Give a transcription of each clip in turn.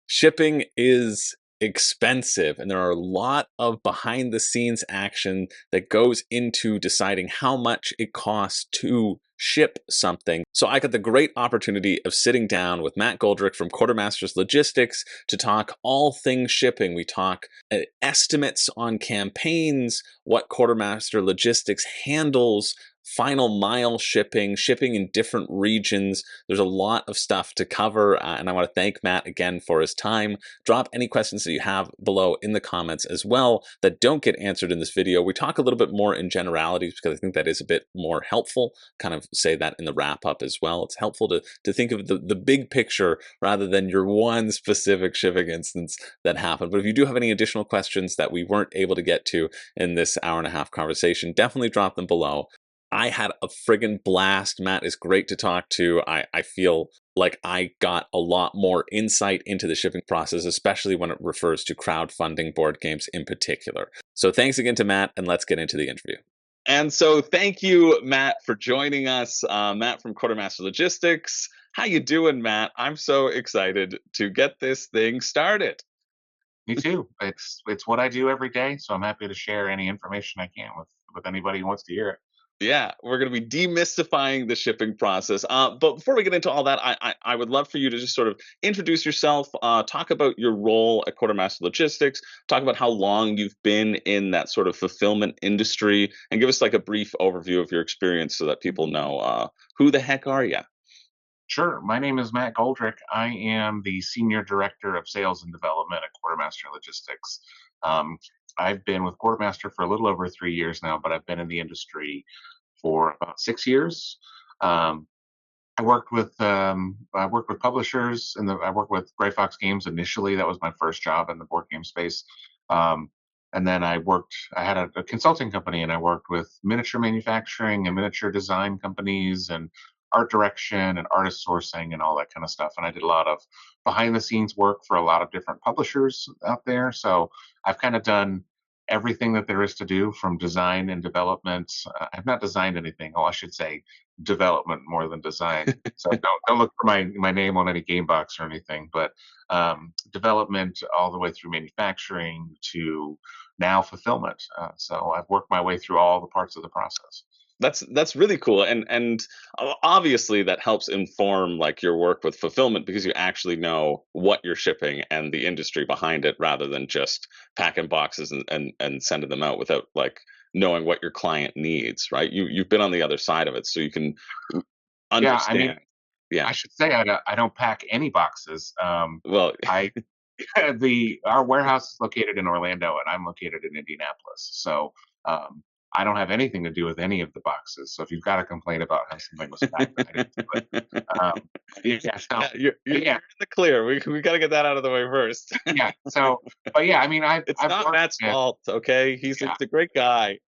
Shipping is expensive, and there are a lot of behind the scenes action that goes into deciding how much it costs to ship something. So I got the great opportunity of sitting down with Matt Goldrick from Quartermaster Logistics to talk all things shipping. We talk estimates on campaigns, what Quartermaster Logistics handles, final mile shipping, shipping in different regions. There's a lot of stuff to cover, and I want to thank Matt again for his time. Drop any questions that you have below in the comments as well that don't get answered in this video. We talk a little bit more in generalities because I think that is a bit more helpful. Kind of say that in the wrap up as well. It's helpful to think of the big picture rather than your one specific shipping instance that happened. But if you do have any additional questions that we weren't able to get to in this hour-and-a-half conversation, definitely drop them below. I had a friggin' blast. Matt is great to talk to. I feel like I got a lot more insight into the shipping process, especially when it refers to crowdfunding board games in particular. So thanks again to Matt, and let's get into the interview. And so thank you, Matt, for joining us. Matt from Quartermaster Logistics. How you doing, Matt? I'm so excited to get this thing started. Me too. It's what I do every day, so I'm happy to share any information I can with anybody who wants to hear it. Yeah, we're going to be demystifying the shipping process. But before we get into all that, I would love for you to just sort of introduce yourself, talk about your role at Quartermaster Logistics, talk about how long you've been in that sort of fulfillment industry, and give us like a brief overview of your experience so that people know who the heck are you? Sure. My name is Matt Goldrick. I am the Senior Director of Sales and Development at Quartermaster Logistics. Um, I've been with Quartermaster for a little over 3 years now, but I've been in the industry for about 6 years. Um, I worked with publishers, and I worked with Gray Fox Games initially. That was my first job in the board game space. Um, and then I had a consulting company, and I worked with miniature manufacturing and miniature design companies and art direction and artist sourcing and all that kind of stuff. And I did a lot of behind the scenes work for a lot of different publishers out there. So I've kind of done everything that there is to do from design and development. I've not designed anything. Oh, I should say development more than design. So don't look for my name on any game box or anything. But development all the way through manufacturing to now fulfillment. So I've worked my way through all the parts of the process. That's really cool, and obviously that helps inform like your work with fulfillment because you actually know what you're shipping and the industry behind it rather than just packing boxes and sending them out without like knowing what your client needs, right? You've been on the other side of it, so you can Yeah, I mean, understand. Yeah. I should say I don't pack any boxes. Well, I the our warehouse is located in Orlando, and I'm located in Indianapolis. So um, I don't have anything to do with any of the boxes. So if you've got a complaint about how something was packed, I didn't do it. Yeah, so yeah, you're yeah, in the clear. We got to get that out of the way first. yeah. So, but yeah, I mean, It's I've not worked Matt's with fault, okay? He's yeah, a great guy.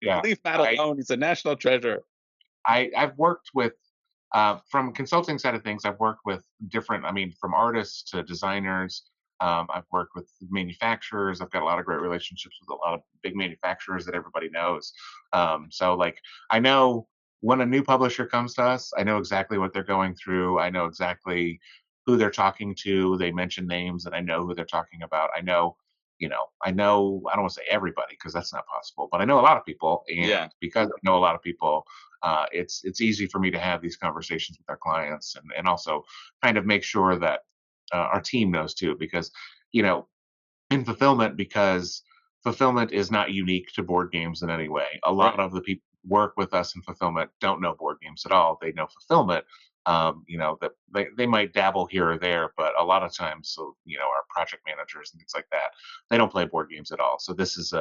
yeah. Leave Matt I alone. He's a national treasure. I've worked with from consulting side of things. I've worked with different. I mean, from artists to designers. I've worked with manufacturers. I've got a lot of great relationships with a lot of big manufacturers that everybody knows. So, like, I know when a new publisher comes to us, I know exactly what they're going through. I know exactly who they're talking to. They mention names, and I know who they're talking about. I know. I don't want to say everybody because that's not possible, but I know a lot of people, Yeah. and because I know a lot of people, it's easy for me to have these conversations with our clients and also kind of make sure that our team knows too, because you know in fulfillment, because fulfillment is not unique to board games in any way. A lot Right. of the people who work with us in fulfillment don't know board games at all. They know fulfillment. That they might dabble here or there, but a lot of times, so our project managers and things like that, they don't play board games at all. So this is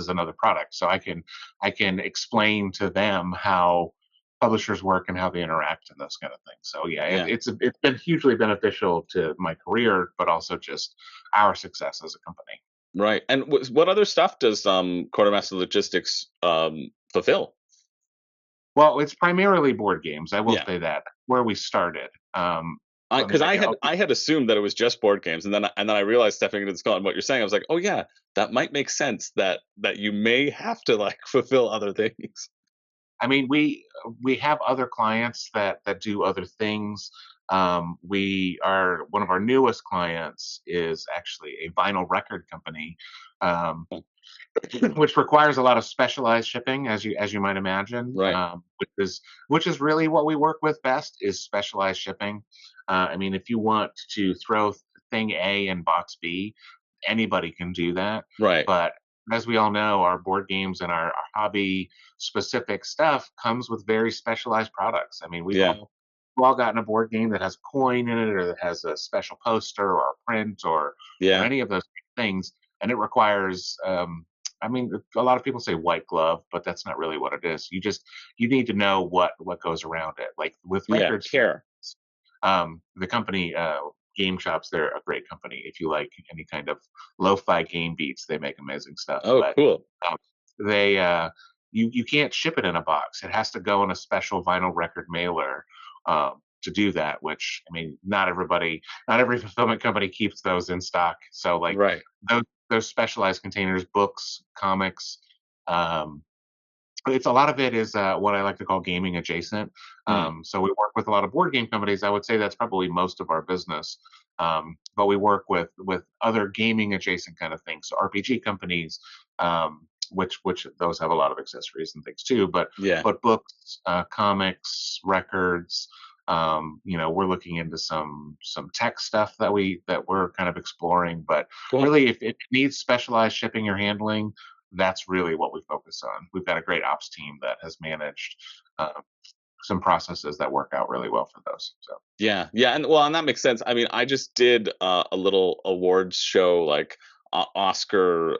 another product. So I can explain to them how publishers work and how they interact and those kind of things. So yeah, Yeah. it's been hugely beneficial to my career, but also just our success as a company. Right. And what other stuff does Quartermaster Logistics fulfill? Well, it's primarily board games. I will Yeah. say that where we started. Let me Because back up. Oh, I had assumed that it was just board games, and then I realized stepping into this call and what you're saying, I was like, oh yeah, that might make sense that you may have to like fulfill other things. I mean, we have other clients that do other things. We are one of our newest clients is actually a vinyl record company, um, which requires a lot of specialized shipping, as you might imagine, Right. which is really what we work with best is specialized shipping. I mean, if you want to throw thing A in box B, anybody can do that. Right. But as we all know, our board games and our hobby specific stuff comes with very specialized products. I mean, Yeah. we've all gotten a board game that has a coin in it or that has a special poster or a print or Yeah. any of those things, and it requires I mean, a lot of people say white glove, but that's not really what it is. You need to know what goes around it. Like with Yeah. records, for Care. instance, the company Game Shops, they're a great company. If you like any kind of lo-fi game beats, they make amazing stuff. Oh, But cool. um, they you can't ship it in a box. It has to go in a special vinyl record mailer. To do that, which I mean, not every fulfillment company keeps those in stock. So like Right. those those specialized containers, books, comics. Um, it's a lot of it is what I like to call gaming adjacent. Mm. So we work with a lot of board game companies. I would say that's probably most of our business. But we work with other gaming adjacent kind of things, so RPG companies, which those have a lot of accessories and things too. Yeah. But books, comics, records. We're looking into some tech stuff that we're kind of exploring. But Cool. really, if it needs specialized shipping or handling, that's really what we focus on. We've got a great ops team that has managed some processes that work out really well for those. So, Yeah, yeah, and well, and that makes sense. I mean, I just did a little awards show, like Oscar,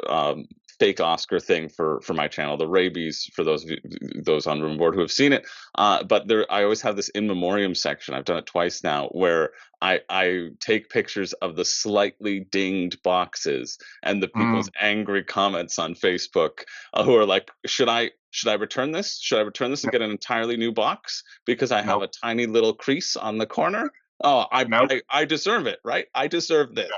fake Oscar thing for my channel, the Rabies. For those on room board who have seen it, but there, I always have this in memoriam section. I've done it twice now, where I take pictures of the slightly dinged boxes and the mm, people's angry comments on Facebook, who are like, should I return this? Should I return this and no, get an entirely new box because I have nope, a tiny little crease on the corner? Oh, nope, I deserve it, right? I deserve this.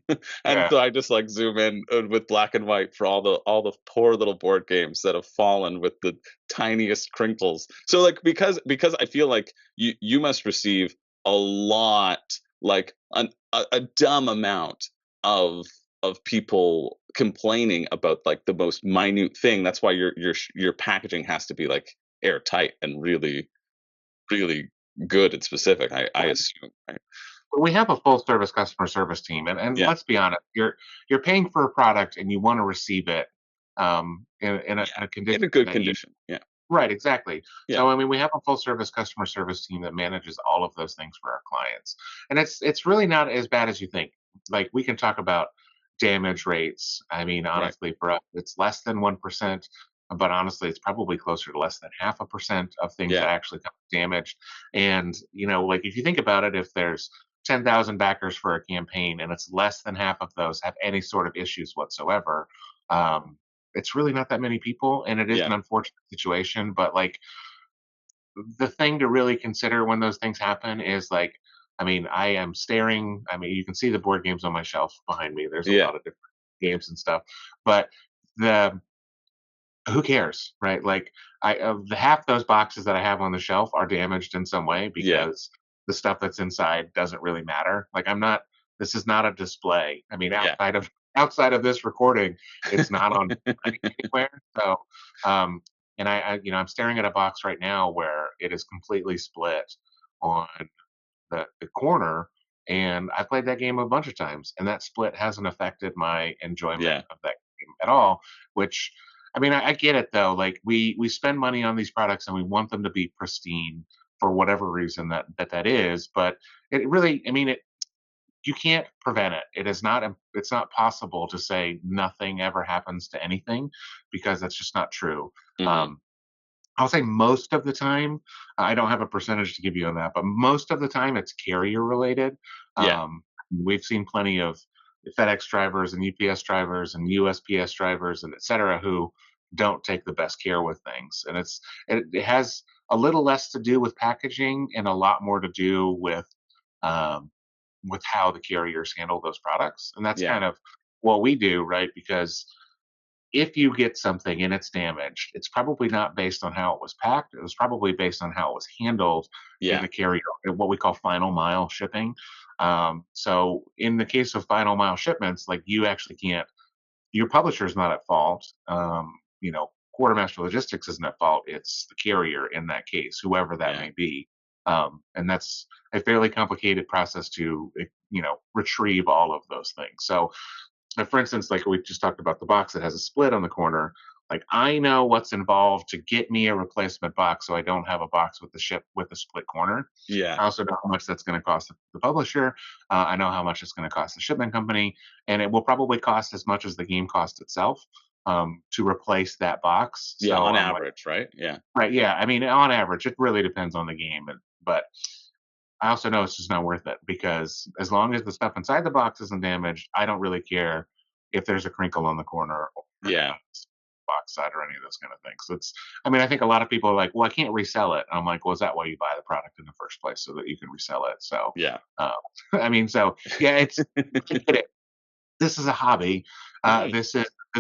And yeah, so I just like zoom in with black and white for all the poor little board games that have fallen with the tiniest crinkles. So like, because I feel like you must receive a lot, like a dumb amount of people complaining about like the most minute thing. That's why your packaging has to be like airtight and really, really good and specific. I assume. Right? we have a full service customer service team, and Yeah. let's be honest, you're paying for a product and you want to receive it in a Yeah. In condition a good that you condition. Yeah. right, exactly. Yeah. So I mean, we have a full service customer service team that manages all of those things for our clients, and it's really not as bad as you think. Like we can talk about damage rates. I mean, Right. honestly, for us, it's less than 1%, but honestly, it's probably closer to less than half a percent of things that Yeah. actually come damaged. And like if you think about it, if there's 10,000 backers for a campaign and it's less than half of those have any sort of issues whatsoever, um, it's really not that many people, and it is Yeah. an unfortunate situation. But like the thing to really consider when those things happen is like, I mean, I am staring. I mean, you can see the board games on my shelf behind me. There's a Yeah. lot of different games and stuff, but the who cares, right? Like, I of the half those boxes that I have on the shelf are damaged in some way Yeah. because the stuff that's inside doesn't really matter. Like, I'm not. This is not a display. I mean, Yeah. outside of this recording, it's not on display anywhere. So, um, and I'm staring at a box right now where it is completely split on the corner. And I played that game a bunch of times, and that split hasn't affected my enjoyment Yeah. of that game at all. Which, I mean, I get it though. Like we spend money on these products, and we want them to be pristine for whatever reason that is. But it really, I mean, it you can't prevent it. It's not possible to say nothing ever happens to anything because that's just not true. Hmm. Um, I'll say most of the time, I don't have a percentage to give you on that, but most of the time it's carrier related. Yeah. We've seen plenty of FedEx drivers and UPS drivers and USPS drivers and et cetera who don't take the best care with things. And it has a little less to do with packaging and a lot more to do um, with how the carriers handle those products. And that's Yeah. kind of what we do, right? Because if you get something and it's damaged, it's probably not based on how it was packed. It was probably based on how it was handled in Yeah. the carrier, what we call final mile shipping. So in the case of final mile shipments, like you actually can't, your publisher is not at fault. You know, Quartermaster Logistics isn't at fault. It's the carrier in that case, whoever that Yeah. may be. And that's a fairly complicated process to, retrieve all of those things. So for instance, like we just talked about the box that has a split on the corner, like I know what's involved to get me a replacement box so I don't have a box with the ship with a split corner. Yeah. I also know how much that's going to cost the publisher. I know how much it's going to cost the shipment company, and it will probably cost as much as the game cost itself to replace that box. Yeah. So On I'm like, average, right? Yeah. right, yeah. I mean, on average, it really depends on the game, but I also know it's just not worth it because as long as the stuff inside the box isn't damaged, I don't really care if there's a crinkle on the corner or Yeah. box side or any of those kind of things. So it's, I mean, I think a lot of people are like, well, I can't resell it. And I'm like, well, is that why you buy the product in the first place so that you can resell it? So, Yeah. uh, I mean, so yeah, it's, I get it. This is a hobby. Right. This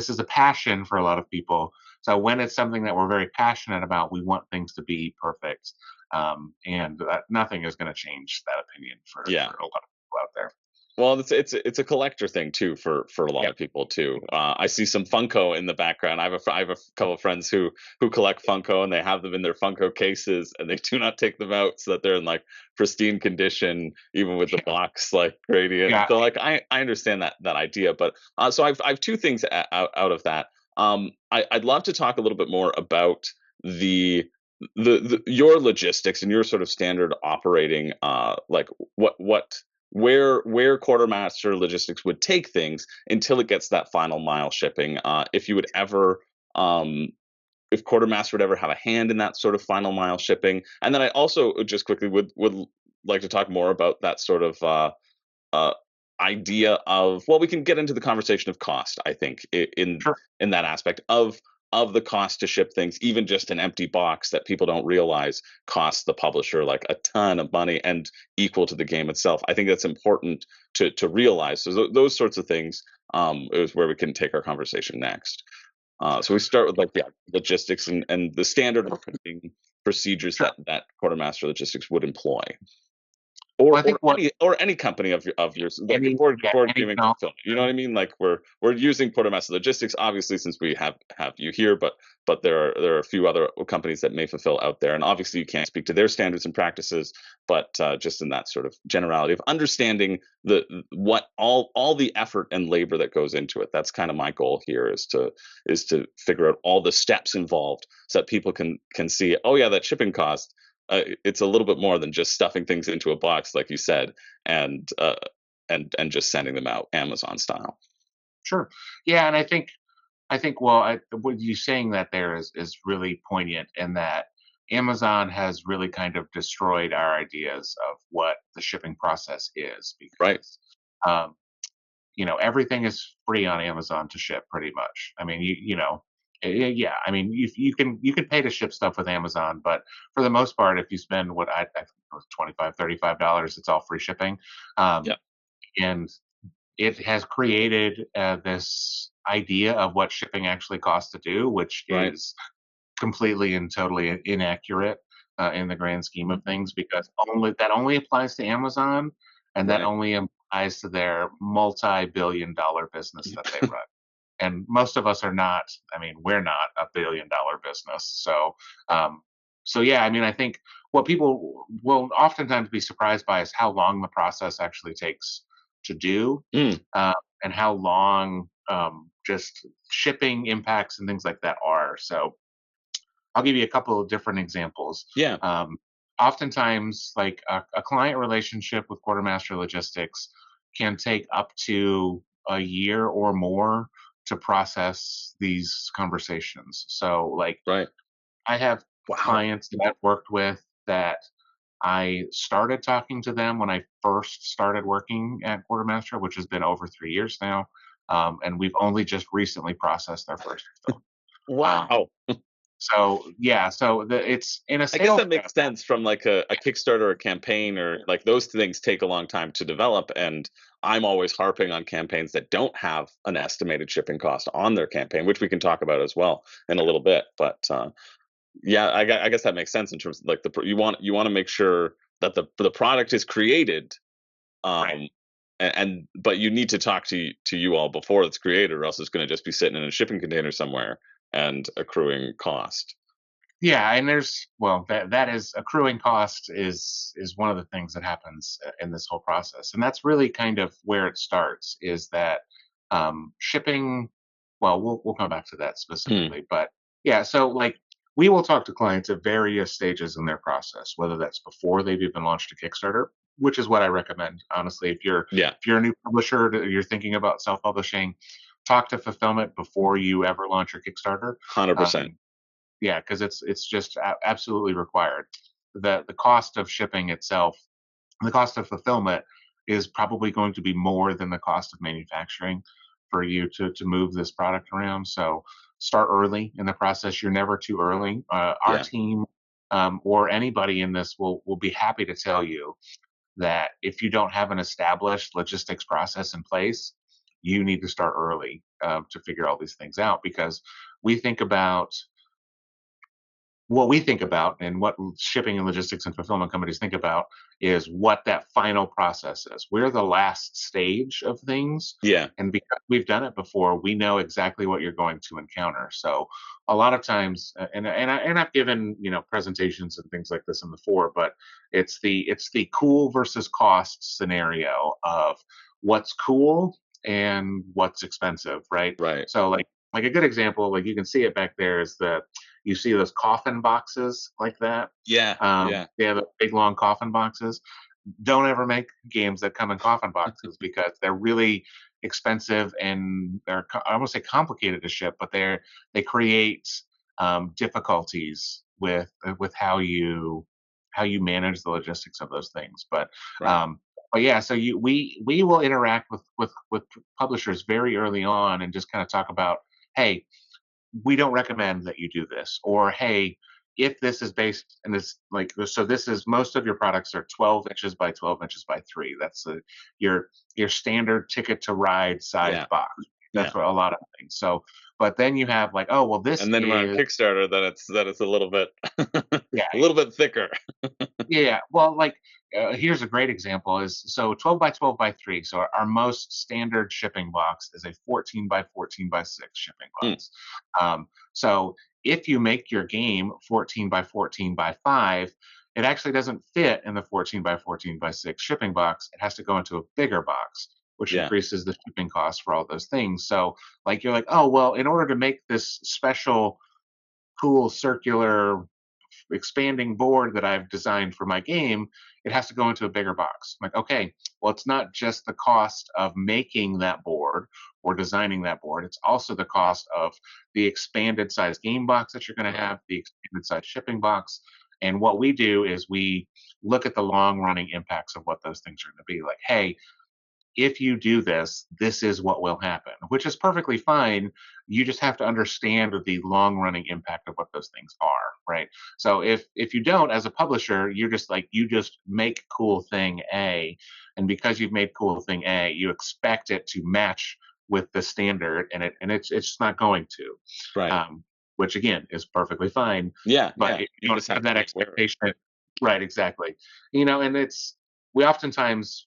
is a passion for a lot of people. So when it's something that we're very passionate about, we want things to be perfect. And nothing is going to change that opinion Yeah. for a lot of people out there. Well, it's a collector thing too for a lot Yeah, of people too. I see some Funko in the background. I have a couple of friends who collect Funko, and they have them in their Funko cases, and they do not take them out so that they're in like pristine condition, even with the yeah, box like gradient. yeah, So like I understand that idea, but so I've two things out of that. I'd love to talk a little bit more about the your logistics and your sort of standard operating like what where Quartermaster Logistics would take things until it gets that final mile shipping. If you would ever, if Quartermaster would ever have a hand in that sort of final mile shipping, and then I also just quickly would like to talk more about that sort of uh, idea of, well, we can get into the conversation of cost. I think sure. in that aspect of the cost to ship things, even just an empty box that people don't realize costs the publisher like a ton of money and equal to the game itself. I think that's important to realize. So those sorts of things is where we can take our conversation next. So we start with like logistics and the standard operating procedures Sure. that Quartermaster Logistics would employ Well, I think what or any company of yours, like any yeah board any gaming no, fulfillment. You know what I mean? Like we're using Quartermaster Logistics, obviously, since we have you here, but there are a few other companies that may fulfill out there, and obviously you can't speak to their standards and practices, but just in that sort of generality of understanding the what all the effort and labor that goes into it. That's kind of my goal here is to figure out all the steps involved so that people can see, oh yeah, that shipping cost, it's a little bit more than just stuffing things into a box, like you said, and and just sending them out Amazon style. sure. Yeah, and I think well, what you saying that there is really poignant in that Amazon has really kind of destroyed our ideas of what the shipping process is Right. because um, everything is free on Amazon to ship pretty much. I mean, yeah. I mean, you can pay to ship stuff with Amazon, but for the most part, if you spend what I think it was $25, $35, it's all free shipping. Um, Yeah. and it has created this idea of what shipping actually costs to do, which Right. is completely and totally inaccurate in the grand scheme of things because only applies to Amazon and that Right. only applies to their multi-billion-dollar business that they run. And most of us are not. I mean, we're not a billion-dollar business. Um, so yeah. I mean, I think what people will oftentimes be surprised by is how long the process actually takes to do, Mm, uh, and how long just shipping impacts and things like that are. So I'll give you a couple of different examples. yeah. Um, Oftentimes, like a client relationship with Quartermaster Logistics can take up to a year or more to process these conversations. So, like, Right. I have Wow. clients that I've worked with that I started talking to them when I first started working at Quartermaster, which has been over 3 years now. And we've only just recently processed their first bill. Um, Wow. so yeah, so it's in a I guess sales that makes sense from like a Kickstarter or a campaign or like those things take a long time to develop. And I'm always harping on campaigns that don't have an estimated shipping cost on their campaign, which we can talk about as well in a little bit. But yeah, I guess that makes sense in terms of like you want to make sure that the product is created, Right. um, and but you need to talk to you all before it's created, or else it's going to just be sitting in a shipping container somewhere and accruing cost. Yeah, and there's well, that is accruing cost is one of the things that happens in this whole process, and that's really kind of where it starts. Is that shipping? Well, we'll come back to that Hmm. specifically, but yeah. So like we will talk to clients at various stages in their process, whether that's before they've even launched a Kickstarter, which is what I recommend honestly. Yeah, If you're a new publisher, you're thinking about self publishing, talk to fulfillment before you ever launch your Kickstarter. 100%. Um, yeah, because it's just absolutely required. The cost of shipping itself, the cost of fulfillment is probably going to be more than the cost of manufacturing for you to move this product around. So start early in the process. You're never too early. Our Yeah, team or anybody in this will be happy to tell you that if you don't have an established logistics process in place, you need to start early to figure all these things out because we think about what we think about and what shipping and logistics and fulfillment companies think about is what that final process is. We're the last stage of things. yeah, And because we've done it before, we know exactly what you're going to encounter. So a lot of times, I've given presentations and things like this in before, but it's the cool versus cost scenario of what's cool and what's expensive, right? right. So like a good example, like you can see it back there is the you see those coffin boxes like that. Yeah, yeah, They have big long coffin boxes. Don't ever make games that come in coffin boxes because they're really expensive and I won't say complicated to ship, but they create difficulties with how you manage the logistics of those things. right. Um, but yeah, so we will interact with publishers very early on and just kind of talk about, hey, we don't recommend that you do this, or hey, if this is based and this like so this is most of your products are 12 inches by 12 inches by 3. That's your standard ticket to ride sized Yeah, box. yeah. That's what a lot of things. So but then you have like, oh well, this And then we're on is Kickstarter, then it's a little bit a yeah. little bit thicker. Yeah, well, like, here's a great example is so 12 by 12 by 3. So our most standard shipping box is a 14 by 14 by 6 shipping Mm, box. So if you make your game 14 by 14 by 5, it actually doesn't fit in the 14 by 14 by 6 shipping box. It has to go into a bigger box, which yeah, increases the shipping cost for all those things. So, like, you're like, oh, well, in order to make this special, cool, circular expanding board that I've designed for my game, it has to go into a bigger box. I'm like, okay, well, it's not just the cost of making that board or designing that board, it's also the cost of the expanded size game box that you're going to right, have, the expanded size shipping box. And what we do is we look at the long running impacts of what those things are going to be like. Hey, if you do this, this is what will happen, which is perfectly fine. You just have to understand the long running impact of what those things are, right? So if you don't, as a publisher, you're just like you just make cool thing A, and because you've made cool thing A, you expect it to match with the standard, and it's just not going to, right. um, which again is perfectly fine. Yeah, But yeah. if you You don't just have have to that be aware of it. expectation, right? Exactly. And it's we oftentimes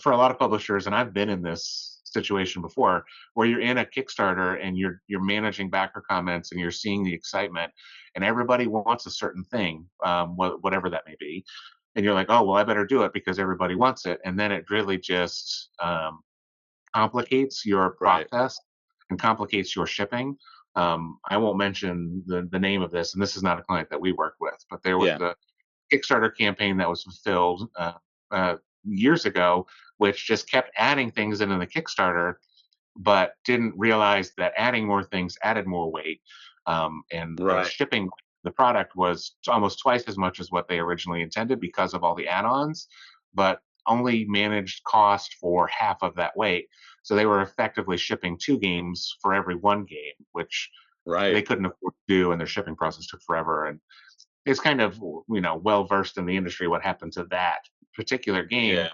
for a lot of publishers, and I've been in this situation before, where you're in a Kickstarter and you're managing backer comments and you're seeing the excitement, and everybody wants a certain thing, whatever that may be, and you're like, oh well, I better do it because everybody wants it, and then it really just complicates your Right. process and complicates your shipping. I won't mention the name of this, and this is not a client that we work with, but there was Yeah, a Kickstarter campaign that was fulfilled uh, years ago, which just kept adding things into the Kickstarter, but didn't realize that adding more things added more weight. And the right. shipping, the product was almost twice as much as what they originally intended because of all the add ons, but only managed cost for half of that weight. So they were effectively shipping two games for every one game, which they Right. couldn't afford to do, and their shipping process took forever. And it's kind of well versed in the industry what happened to that particular game. Yeah.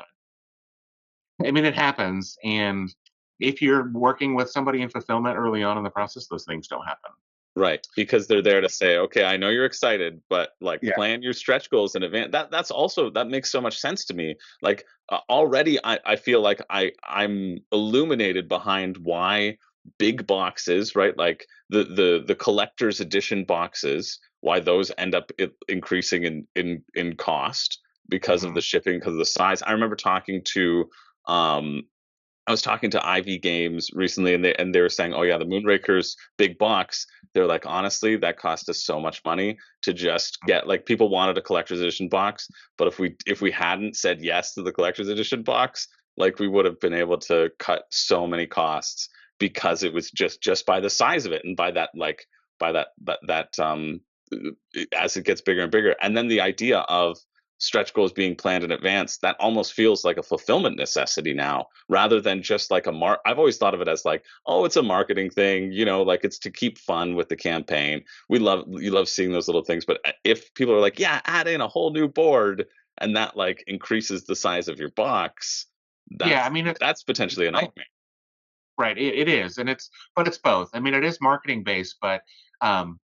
I mean, it happens, and if you're working with somebody in fulfillment early on in the process, those things don't happen. Right, because they're there to say, "Okay, I know you're excited, but, like, Yeah. plan your stretch goals in advance." That's also that makes so much sense to me. Like, already I feel like I'm illuminated behind why big boxes, right? Like, the collector's edition boxes, why those end up increasing in cost because of Mhm. the shipping, because of the size. I remember um I was talking to Ivy Games recently, and they were saying, "Oh yeah, the Moonraker's big box." They're like, "Honestly, that cost us so much money to just get like people wanted a collector's edition box, but if we hadn't said yes to the collector's edition box, like we would have been able to cut so many costs because it was just by the size of it and by that like by that as it gets bigger and bigger, and then the idea of stretch goals being planned in advance, that almost feels like a fulfillment necessity now rather than just like I've always thought of it as like, oh, it's a marketing thing, like it's to keep fun with the campaign. You love seeing those little things, but if people are like, yeah, add in a whole new board and that like increases the size of your box, Yeah, I that's mean, that's potentially a both. nightmare. Right, it is, and it's both. I mean, it is marketing based, but, um,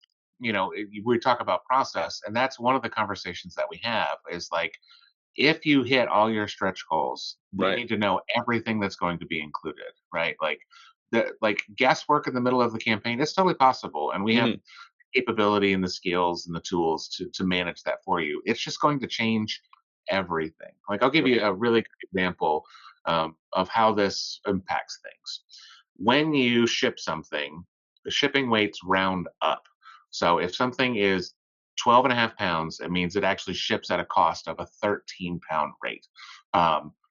we talk about process, and that's one of the conversations that we have is, like, if you hit all your stretch goals, you Right. need to know everything that's going to be included, right? Like guesswork in the middle of the campaign is totally possible, and we have Hmm. capability and the skills and the tools to manage that for you. It's just going to change everything. Like I'll give you Right. a really good example of how this impacts things. When you ship something, the shipping weights round up. So if something is 12 and a half pounds, it means it actually ships at a cost of a 13-pound rate.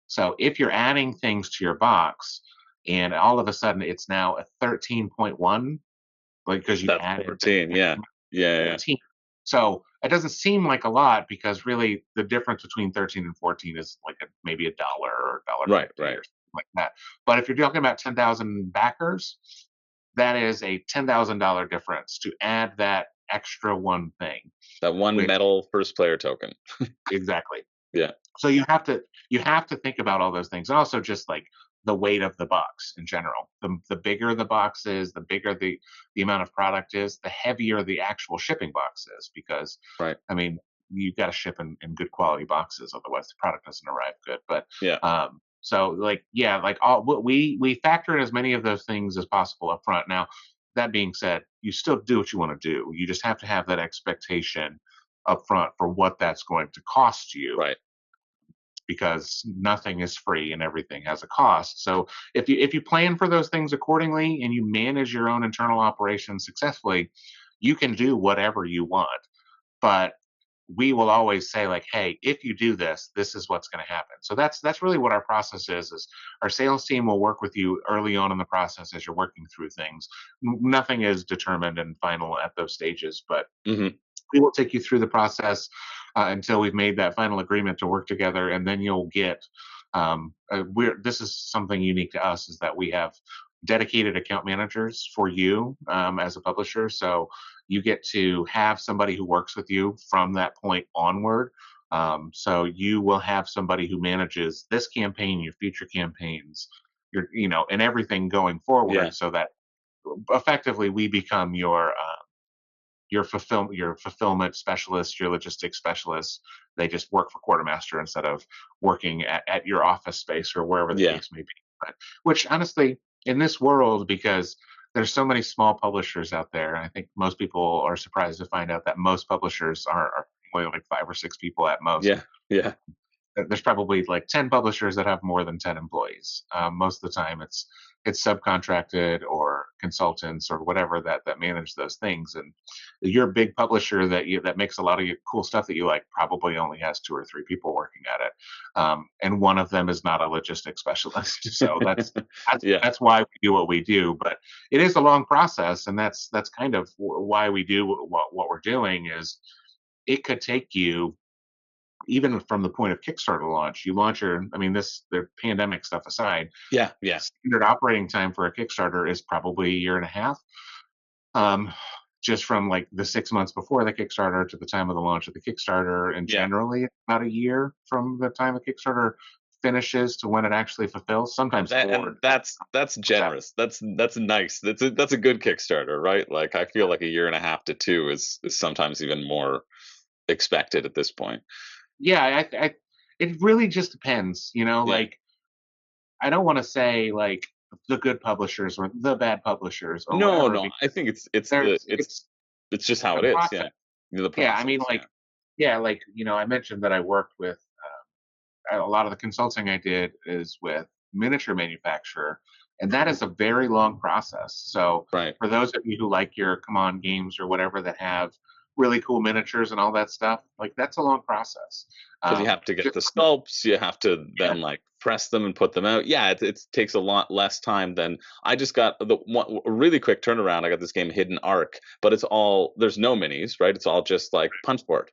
So if you're adding things to your box and all of a sudden it's now a 13.1, like because you That's added the 14. Yeah. Yeah. Yeah. 14. So it doesn't seem like a lot because really the difference between 13 and 14 is like maybe a dollar or a dollar Right. 50 Right. or something like that. But if you're talking about 10,000 backers, that is a $10,000 difference to add that extra one thing, That one which metal first player token. exactly. Yeah. So you have to think about all those things. And also just like the weight of the box in general. The bigger the box is, the bigger the amount of product is, the heavier the actual shipping box is because Right. I mean you've got to ship in good quality boxes, otherwise the product doesn't arrive good. But Yeah. so like yeah, like all we factor in as many of those things as possible up front. Now, that being said, you still do what you want to do. You just have to have that expectation up front for what that's going to cost you Right. because nothing is free and everything has a cost. So if you plan for those things accordingly and you manage your own internal operations successfully, you can do whatever you want. But we will always say like, hey, if you do this, this is what's going to happen. So that's really what our process is our sales team will work with you early on in the process as you're working through things. Nothing is determined and final at those stages, but Hmm. we will take you through the process until we've made that final agreement to work together, and then you'll get. This is something unique to us is that we have dedicated account managers for you as a publisher. So you get to have somebody who works with you from that point onward. So you will have somebody who manages this campaign, your future campaigns, and everything going Yeah. forward, so that effectively we become your fulfillment specialist, your logistics specialist. They just work for Quartermaster instead of working at your office space or wherever the Yeah. case may be. But which honestly, in this world, because there's so many small publishers out there, and I think most people are surprised to find out that most publishers are only like 5 or 6 people at most. Yeah. Yeah. There's probably like 10 publishers that have more than 10 employees. Most of the time it's subcontracted or consultants or whatever that manage those things. And your big publisher that makes a lot of cool stuff that you like probably only has 2 or 3 people working at it. And one of them is not a logistics specialist. So that's Yeah. that's why we do what we do. But it is a long process, and that's kind of why we do what we're doing is it could take you even from the point of Kickstarter launch, you launch I mean, the pandemic stuff aside, Yeah. Yeah. standard operating time for a Kickstarter is probably a year and a half. Um, just from like the 6 months before the Kickstarter to the time of the launch of the Kickstarter, and Yeah. generally about a year from the time of Kickstarter finishes to when it actually fulfills. Sometimes That, 4 and that's or 7. generous. That's nice. That's a good Kickstarter, right? Like I feel like a year and a half to two is sometimes even more expected at this point. Yeah, it really just depends, Yeah. like, I don't wanna say, like, the good publishers or the bad publishers or No, whatever no. I because think it's the there's it's just how the it is. Yeah. process. The Yeah, I mean, process. Yeah. like yeah, like, I mentioned that I worked with, a lot of the consulting I did is with miniature manufacturer, and that is a very long process. So Right. for those of you who like your come on games or whatever that have really cool miniatures and all that stuff, like that's a long process. Because you have to get Just the sculpts, you have to yeah, then like press them and put them out. Yeah, it takes a lot less time than I just got the one a really quick turnaround. I got this game Hidden Arc, but it's all there's no minis, right? It's all just like punch board,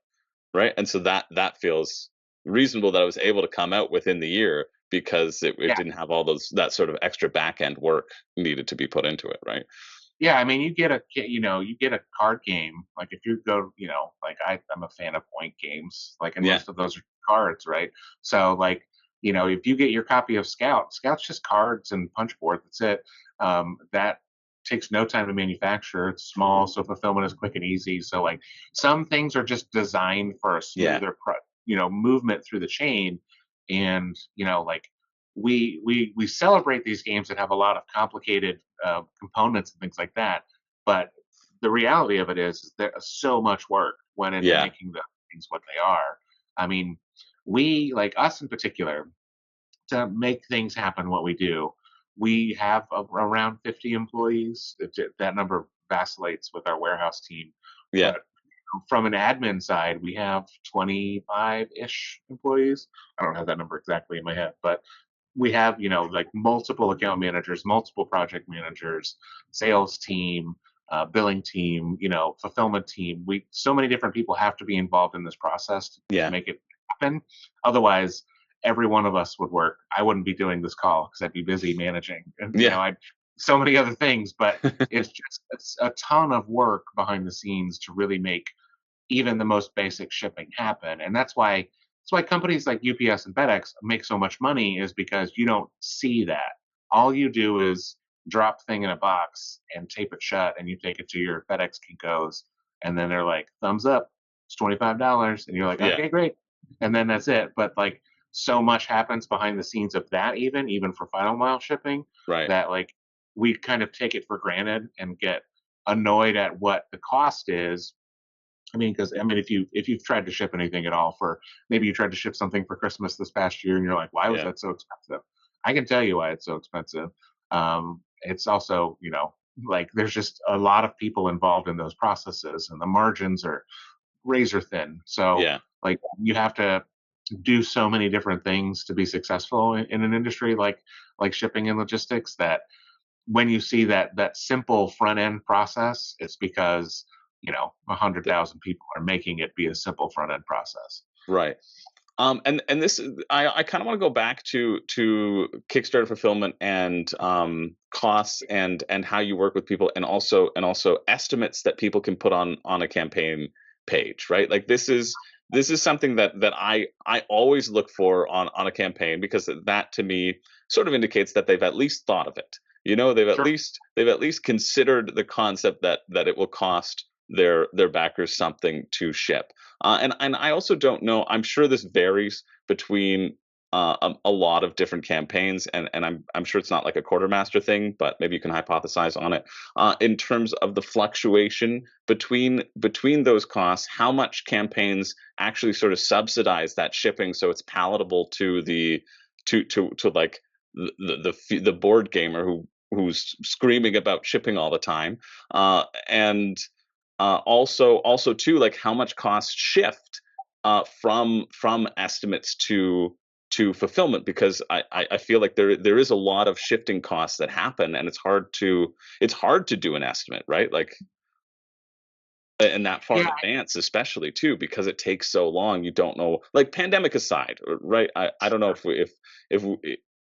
right? And so that feels reasonable that I was able to come out within the year because it yeah, didn't have all those that sort of extra back end work needed to be put into it, right? yeah. I mean, you get a card game. Like if you go, like I'm a fan of point games. Like, and Yeah, most of those are cards, right? So like, if you get your copy of Scout's just cards and punch board. That's it. That takes no time to manufacture. It's small, so fulfillment is quick and easy. So like, some things are just designed for a yeah, smoother, movement through the chain, and like we celebrate these games that have a lot of complicated components and things like that. But the reality of it is there's so much work went into yeah, making the things what they are. I mean, we like us in particular to make things happen. What we do, we have around 50 employees. That number vacillates with our warehouse team, yeah, but from an admin side, we have 25-ish employees. I don't have that number exactly in my head, but we have like multiple account managers, multiple project managers, sales team, billing team, fulfillment team. We so many different people have to be involved in this process to yeah, make it happen. Otherwise, every one of us would work. I wouldn't be doing this call because I'd be busy managing, and yeah, I so many other things. But it's a ton of work behind the scenes to really make even the most basic shipping happen. And that's why companies like UPS and FedEx make so much money is because you don't see that. All you do is drop thing in a box and tape it shut and you take it to your FedEx Kinkos and then they're like, thumbs up, it's $25. And you're like, yeah, okay, great. And then that's it. But like so much happens behind the scenes of that even for final mile shipping right. that like we kind of take it for granted and get annoyed at what the cost is. I mean, because I mean, if you've tried to ship anything at all for maybe you tried to ship something for Christmas this past year, and you're like, why was Yeah, that so expensive? I can tell you why it's so expensive. It's also, like there's just a lot of people involved in those processes, and the margins are razor thin. So, yeah, like, you have to do so many different things to be successful in an industry like shipping and logistics that when you see that simple front end process, it's because 100,000 people are making it be a simple front end process. right. And this I kind of want to go back to Kickstarter fulfillment and costs and how you work with people and also estimates that people can put on a campaign page, right? Like this is something that I always look for on a campaign because that to me sort of indicates that they've at least thought of it. Sure. They've at least considered the concept that it will cost their backers something to ship. And I also don't know. I'm sure this varies between a lot of different campaigns, and I'm sure it's not like a quartermaster thing, but maybe you can hypothesize on it in terms of the fluctuation between those costs. How much campaigns actually sort of subsidize that shipping so it's palatable to the to like the board gamer who's screaming about shipping all the time, and also too like how much costs shift from estimates to fulfillment because I feel like there is a lot of shifting costs that happen and it's hard to do an estimate, right? Like and that far Yeah. in advance especially too because it takes so long. You don't know, like pandemic aside, right? I don't know if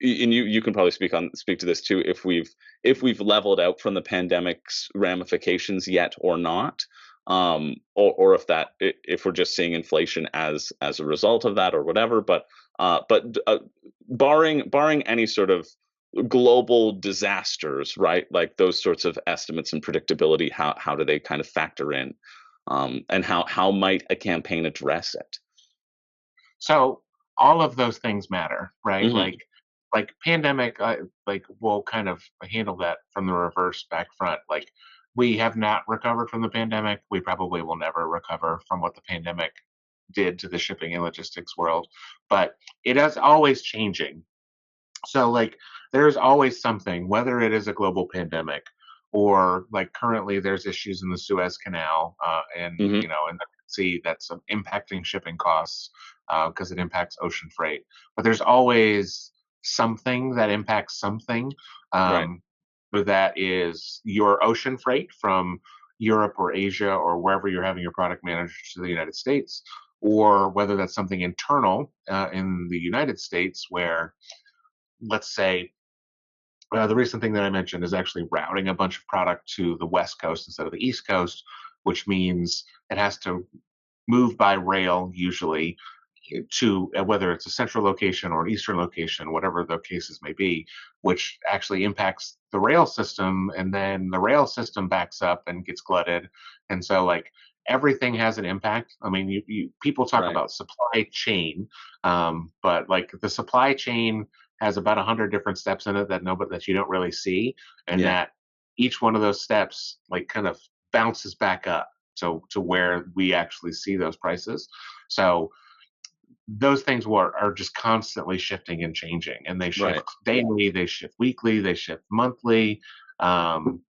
and you can probably speak to this too, if we've leveled out from the pandemic's ramifications yet or not, or if we're just seeing inflation as a result of that or whatever. But barring any sort of global disasters, right? Like those sorts of estimates and predictability, how do they kind of factor in? And how might a campaign address it? So all of those things matter, right? Hmm. Like pandemic, like we'll kind of handle that from the reverse back front. Like we have not recovered from the pandemic. We probably will never recover from what the pandemic did to the shipping and logistics world, but it is always changing. So like there's always something, whether it is a global pandemic or like currently there's issues in the Suez Canal and Hmm. in the sea that's impacting shipping costs because it impacts ocean freight. But there's always something that impacts something. Right. Um, but that is your ocean freight from Europe or Asia or wherever you're having your product managed to the United States, or whether that's something internal in the United States where let's say the recent thing that I mentioned is actually routing a bunch of product to the West Coast instead of the East Coast, which means it has to move by rail usually to whether it's a central location or an eastern location, whatever the cases may be, which actually impacts the rail system, and then the rail system backs up and gets glutted, and so like everything has an impact. I mean, people talk Right. about supply chain, but like the supply chain has about 100 different steps in it that nobody that you don't really see, and Yeah. that each one of those steps like kind of bounces back up to where we actually see those prices. So those things are just constantly shifting and changing, and they shift Right. daily, they shift weekly, they shift monthly, um,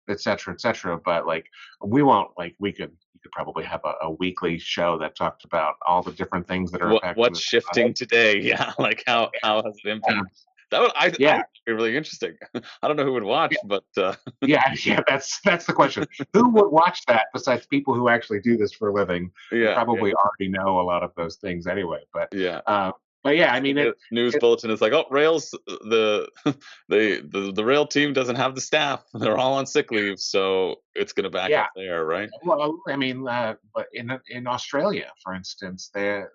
et cetera, et cetera. But like we won't like we could probably have a weekly show that talked about all the different things that are impacting What's the shifting today? Yeah, like how has it yeah, impacted? That would I yeah, think be really interesting. I don't know who would watch, but yeah, yeah. That's the question. Who would watch that besides people who actually do this for a living and yeah, yeah, probably already know a lot of those things anyway? yeah. Uh, but yeah, I Just mean the news it bulletin is like, oh, rails, the rail team doesn't have the staff. They're all on sick leave, so it's going to back yeah. up there, right? Well, I mean, but in Australia, for instance, the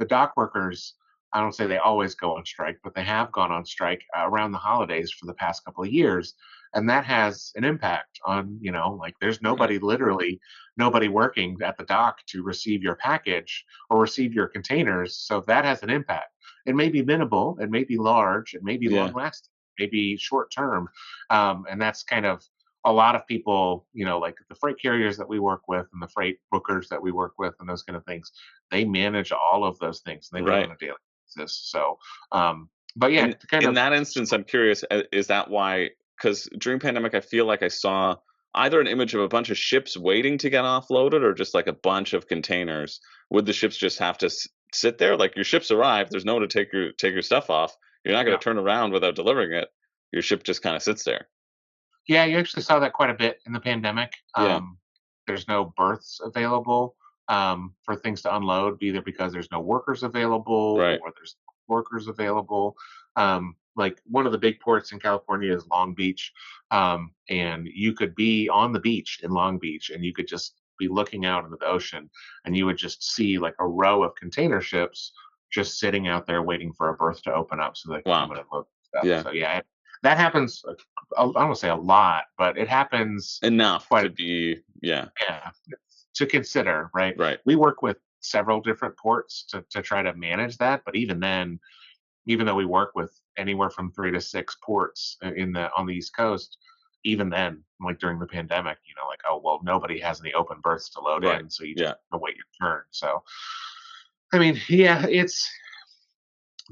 dock workers, I don't say they always go on strike, but they have gone on strike around the holidays for the past couple of years, and that has an impact on like there's Right. nobody working at the dock to receive your package or receive your containers, so that has an impact. It may be minimal, it may be large, it may be long Yeah. lasting, maybe short term, and that's kind of a lot of people, like the freight carriers that we work with and the freight bookers that we work with and those kind of things, they manage all of those things and they do it Right. on a daily basis. So, but yeah, In to kind in of, that instance, I'm curious, is that why? Because during pandemic, I feel like I saw either an image of a bunch of ships waiting to get offloaded or just like a bunch of containers. Would the ships just have to sit there? Like your ships arrive, there's no one to take your stuff off. You're not going yeah, to turn around without delivering it. Your ship just kind of sits there. yeah, you actually saw that quite a bit in the pandemic. Yeah. There's no berths available for things to unload, either because there's no workers available Right. or there's workers available. Like one of the big ports in California is Long Beach, and you could be on the beach in Long Beach, and you could just be looking out into the ocean, and you would just see like a row of container ships just sitting out there waiting for a berth to open up so they can come Wow. in and load stuff. Yeah. So yeah, that happens. I don't want to say a lot, but it happens Enough quite to be. Yeah. yeah, to consider, right? Right. We work with several different ports to try to manage that, but even then, even though we work with anywhere from 3 to 6 ports in the on the East Coast, even then, like during the pandemic, like oh well, nobody has any open berths to load Right. in, so you just Yeah. have to wait your turn. So, I mean, yeah, it's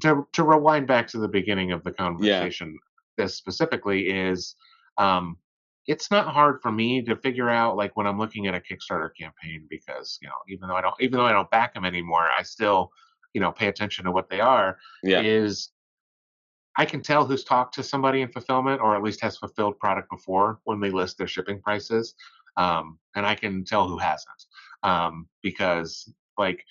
to rewind back to the beginning of the Yeah. conversation, this specifically is it's not hard for me to figure out like when I'm looking at a Kickstarter campaign because even though I don't back them anymore, I still pay attention to what they are. Yeah. Is I can tell who's talked to somebody in fulfillment or at least has fulfilled product before when they list their shipping prices, and I can tell who hasn't because like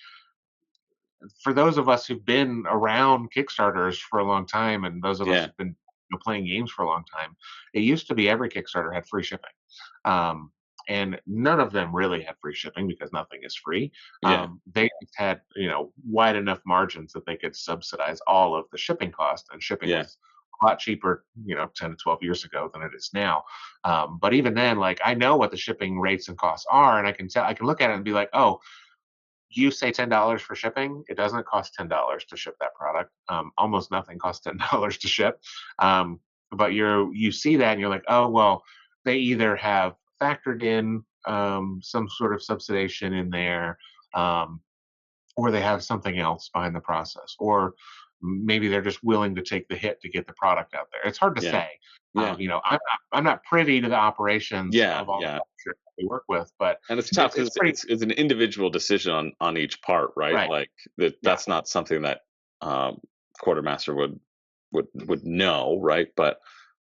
for those of us who've been around Kickstarters for a long time, and those of us Yeah. who've been playing games for a long time, it used to be every Kickstarter had free shipping, um, and none of them really had free shipping because nothing is free. Yeah. They just had, wide enough margins that they could subsidize all of the shipping cost, and shipping Yeah. was a lot cheaper, 10 to 12 years ago than it is now. But even then, like, I know what the shipping rates and costs are, and I can look at it and be like, oh, you say $10 for shipping. It doesn't cost $10 to ship that product. Almost nothing costs $10 to ship. But you see that and you're like, oh well, they either have factored in some sort of subsidization in there, um, or they have something else behind the process, or maybe they're just willing to take the hit to get the product out there. It's hard to Yeah. say. Yeah. I'm not privy to the operations Yeah. of all the Yeah. publishers that we work with, but And it's tough it's because pretty it's an individual decision on each part, right? right. Like Yeah. that's not something that um, quartermaster would know, right? But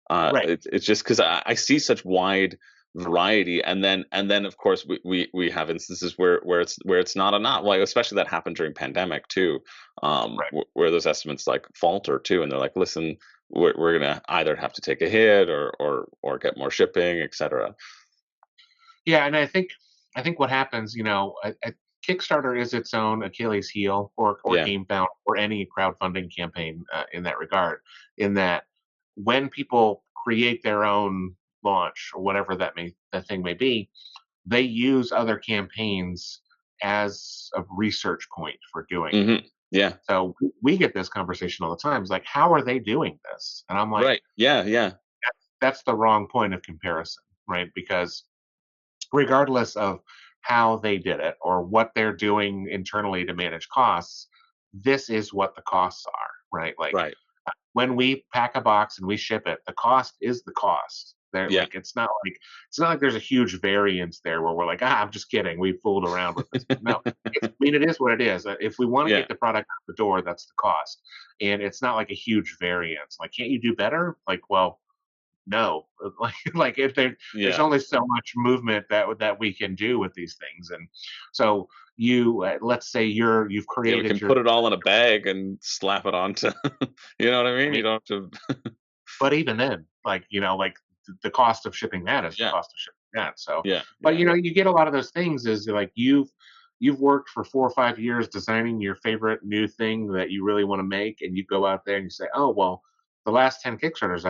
Right. it's just because I see such wide variety, and then of course we have instances where it's not enough. Like especially that happened during pandemic too, Right. where those estimates like falter too, and they're like, listen, we're gonna either have to take a hit or get more shipping, etc. Yeah, and I think what happens, Kickstarter is its own Achilles heel, or Yeah. GameFound, or any crowdfunding campaign in that regard. In that, when people create their own launch or whatever that thing may be, they use other campaigns as a research point for doing it. Yeah. So we get this conversation all the time. It's like, how are they doing this? And I'm like, Right. Yeah. Yeah. that's the wrong point of comparison, right? Because regardless of how they did it or what they're doing internally to manage costs, this is what the costs are, right? Like, Right. when we pack a box and we ship it, the cost is the cost. There, Yeah. like, it's not like there's a huge variance there where we're like, I'm just kidding, we fooled around with this. No, I mean, it is what it is. If we want to Yeah. get the product out the door, that's the cost, and it's not like a huge variance. Like, can't you do better? Like, well, no, like, if there's Yeah. only so much movement that we can do with these things. And so let's say you've Yeah. We created can your, put it all in a bag and slap it onto. You know what I I mean? mean, You don't have to. but even then, like, the cost of shipping that is the Yeah. cost of shipping that. So, Yeah. but Yeah. you get a lot of those things, is like, you've worked for 4 or 5 years designing your favorite new thing that you really want to make, and you go out there and you say, oh well, the last 10 Kickstarters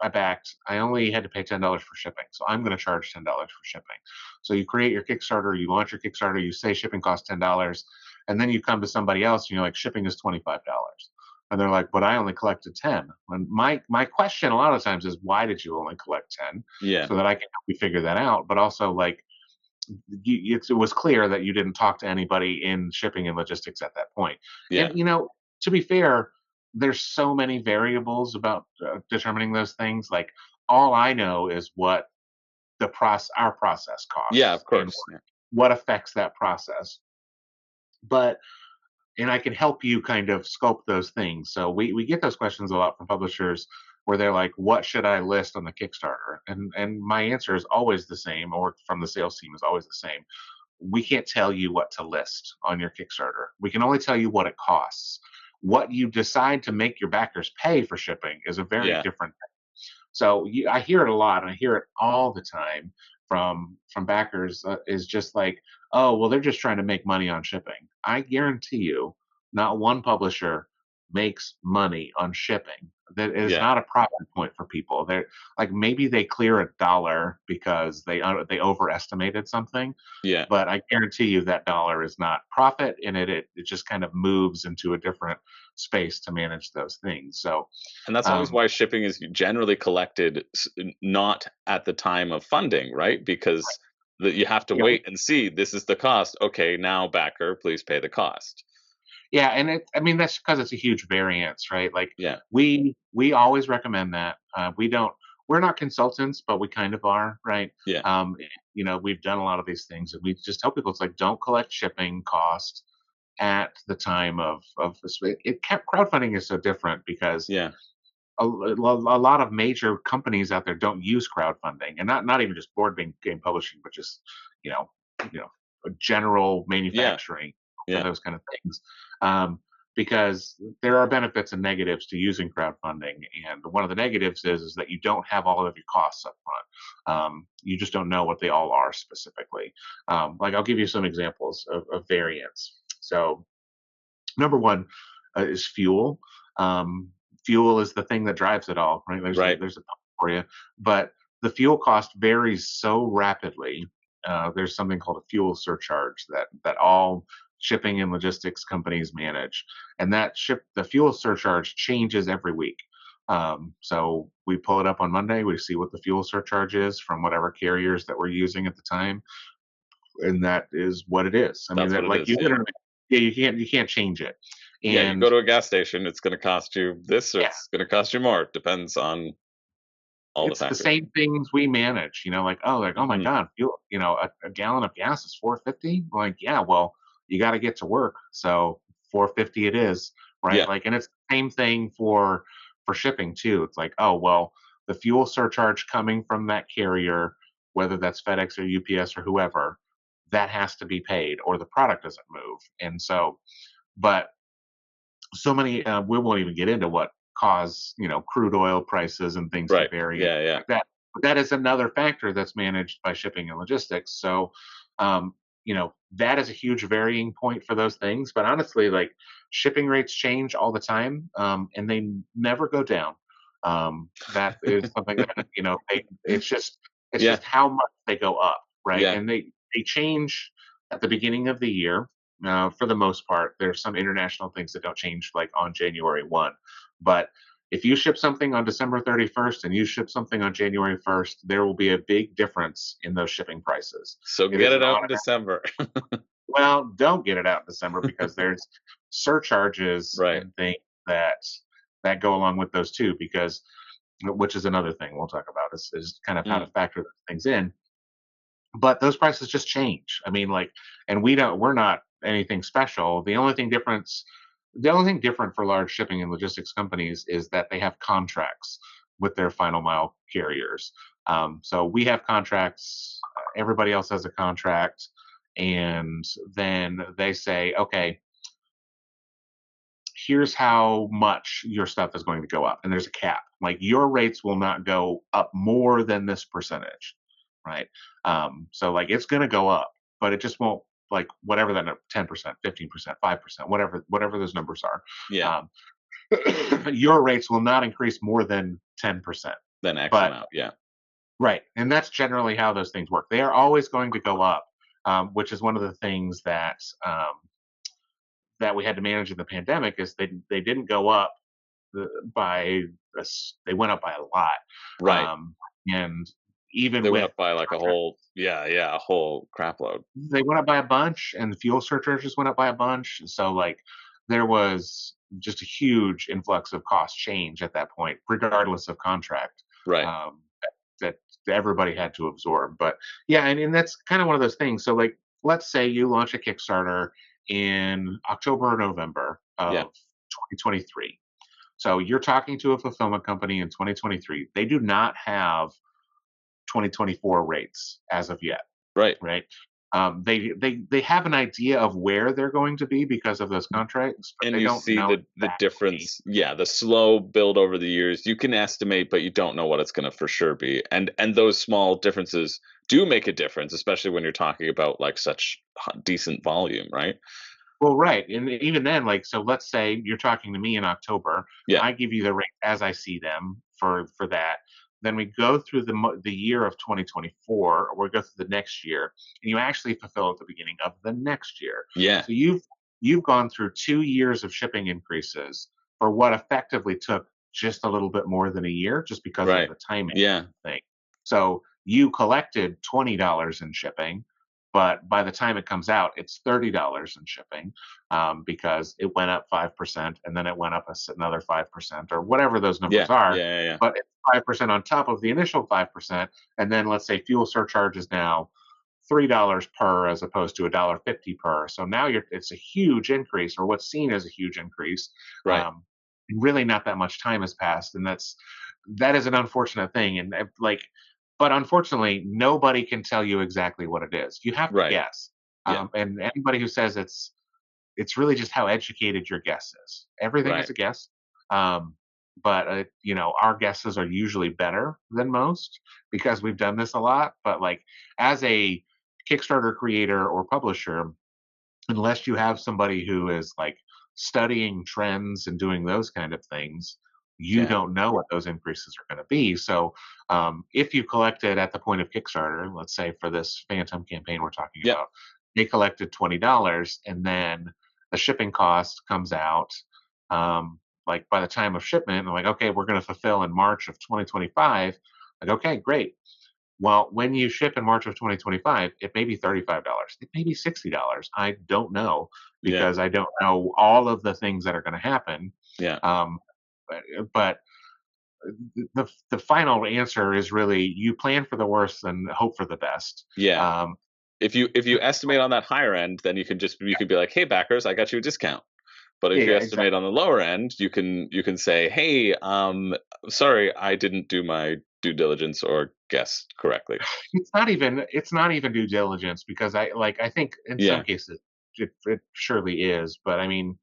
I backed, I only had to pay $10 for shipping, so I'm going to charge $10 for shipping. So you create your Kickstarter, you launch your Kickstarter, you say shipping costs $10, and then you come to somebody else and you're like, shipping is $25, and they're like, but I only collected 10. And my question a lot of times is, why did you only collect 10? Yeah. So that I can help you figure that out. But also, like, it was clear that you didn't talk to anybody in shipping and logistics at that point. Yeah. And, to be fair, there's so many variables about determining those things. Like, all I know is what our process Yeah. costs Of and course. Yeah. what affects that process. But and I can help you kind of scope those things. So we get those questions a lot from publishers, where they're like, "What should I list on the Kickstarter?" And my answer is always the same, or from the sales team is always the same. We can't tell you what to list on your Kickstarter. We can only tell you what it costs. What you decide to make your backers pay for shipping is a very Yeah. different. So I hear it a lot, and I hear it all the time from backers. Is just like, oh well, they're just trying to make money on shipping. I guarantee you, not one publisher makes money on shipping. That is Yeah. not a profit point for people. They're like, maybe they clear $1 because they overestimated something, Yeah. but I guarantee you that dollar is not profit, and it just kind of moves into a different space to manage those things. So, And that's always um, why shipping is generally collected not at the time of funding, right? Because you have to yeah, wait and see this is the cost. Okay, now backer, please pay the cost. yeah, and I mean, that's because it's a huge variance, right? Like, Yeah. we always recommend that. We're not consultants, but we kind of are, right? Yeah. We've done a lot of these things, and we just tell people, it's like, don't collect shipping cost at the time of crowdfunding is so different because Yeah. a lot of major companies out there don't use crowdfunding, and not even just board game publishing, but just you know, general Yeah. manufacturing and Yeah. those kind of things. Um, because there are benefits and negatives to using crowdfunding. And one of the negatives is that you don't have all of your costs up front. You just don't know what they all are specifically. Like I'll give you some examples of variants. So number one is fuel. Um, Fuel is the thing that drives it all, right? Right. There's a pump for you, but the fuel cost varies so rapidly. There's something called a fuel surcharge that all shipping and logistics companies manage, and the fuel surcharge changes every week. So we pull it up on Monday, we see what the fuel surcharge is from whatever carriers that we're using at the time, and that is what it is. I mean, That's what that it like is. you Yeah. literally, yeah, you can't change it. Yeah. You And go to a gas station, it's going to cost you this or yeah, it's going to cost you more. It depends on all the it's the factors. same things we manage. Like oh my Hmm. god, fuel. A gallon of gas is 4.50. Like yeah, well, you got to get to work, so 4.50 it is, right? Yeah. Like, and it's the same thing for shipping too. It's like oh well, the fuel surcharge coming from that carrier, whether that's FedEx or UPS or whoever, that has to be paid, or the product doesn't move. And so, but so many we won't even get into what cause crude oil prices and things to Right. vary and Yeah. things Yeah. like that, but that is another factor that's managed by shipping and logistics. So um that is a huge varying point for those things, but honestly, like, shipping rates change all the time, and they never go down. That is something that it's Yeah. just how much they go up, right? Yeah. And they change at the beginning of the year. For the most part, there's some international things that don't change like on January 1. But if you ship something on December 31st and you ship something on January 1st, there will be a big difference in those shipping prices. So It get is an it out in automatic. December. Well, don't get it out in December because there's surcharges Right. and things that go along with those too. Because which is another thing we'll talk about is kind of how to Mm. factor those things in, but those prices just change. I mean, like, and we're not anything special. The only thing different for large shipping and logistics companies is that they have contracts with their final mile carriers. So we have contracts. Everybody else has a contract, and then they say, okay, here's how much your stuff is going to go up, and there's a cap. Like, your rates will not go up more than this percentage, right? So like, it's going to go up, but it just won't, like, whatever that 10%, 15%, 5%, whatever those numbers are. Yeah. Um, your rates will not increase more than 10%. Then X But amount. Yeah. right, and that's generally how those things work. They are always going to go up, which is one of the things that we had to manage in the pandemic. Is they didn't go up by they went up by a lot, Right. and even They went with up by like a contract, whole, yeah, yeah, a whole crap load. they went up by a bunch, and the fuel surcharges went up by a bunch. So like, there was just a huge influx of cost change at that point, regardless of contract. Right. Um, that everybody had to absorb. But yeah, and that's kind of one of those things. So like, let's say you launch a Kickstarter in October or November Yeah. of 2023. So you're talking to a fulfillment company in 2023. They do not have 2024 rates as of yet, Right. right? They have an idea of where they're going to be because of those contracts, but And they you don't see know the exactly. difference. Yeah, the slow build over the years. You can estimate, but you don't know what it's going to for sure be. And those small differences do make a difference, especially when you're talking about like such decent volume, right? Well, right, and even then, like, so let's say you're talking to me in October. Yeah. I give you the rate as I see them for that. Then we go through the year of 2024, or we go through the next year, and you actually fulfill at the beginning of the next year. Yeah. So you've gone through 2 years of shipping increases for what effectively took just a little bit more than a year, just because of Right. the timing Yeah. thing. So you collected $20 in shipping, but by the time it comes out, it's $30 in shipping, because it went up 5%, and then it went up another 5%, or whatever those numbers Yeah. are. Yeah. Yeah. Yeah. But it's 5% on top of the initial 5%, and then let's say fuel surcharge is now $3 per as opposed to $1.50 per. So now it's a huge increase, or what's seen as a huge increase. Right. And really, not that much time has passed, and that is an unfortunate thing. And like, but unfortunately, nobody can tell you exactly what it is. You have to Right. guess. Yeah. And anybody who says it's really just how educated your guess is. Everything is Right. a guess. Um, but our guesses are usually better than most because we've done this a lot. But like as a Kickstarter creator or publisher, unless you have somebody who is like studying trends and doing those kind of things, you Yeah. don't know what those increases are going to be. So, if you collected at the point of Kickstarter, let's say for this Phantom campaign we're talking Yep. about, they collected $20, and then the shipping cost comes out. Like by the time of shipment, I'm like, okay, we're going to fulfill in March of 2025. Like, okay, great. Well, when you ship in March of 2025, it may be $35. It may be $60. I don't know Yeah. because I don't know all of the things that are going to happen. Yeah. Um, but the final answer is really you plan for the worst and hope for the best. Yeah. Um, If you estimate on that higher end, then you could be like, hey backers, I got you a discount. But if you yeah, estimate exactly. on the lower end, you can say, hey, sorry, I didn't do my due diligence or guess correctly. It's not even due diligence because I think in some Yeah. cases it surely is, but I mean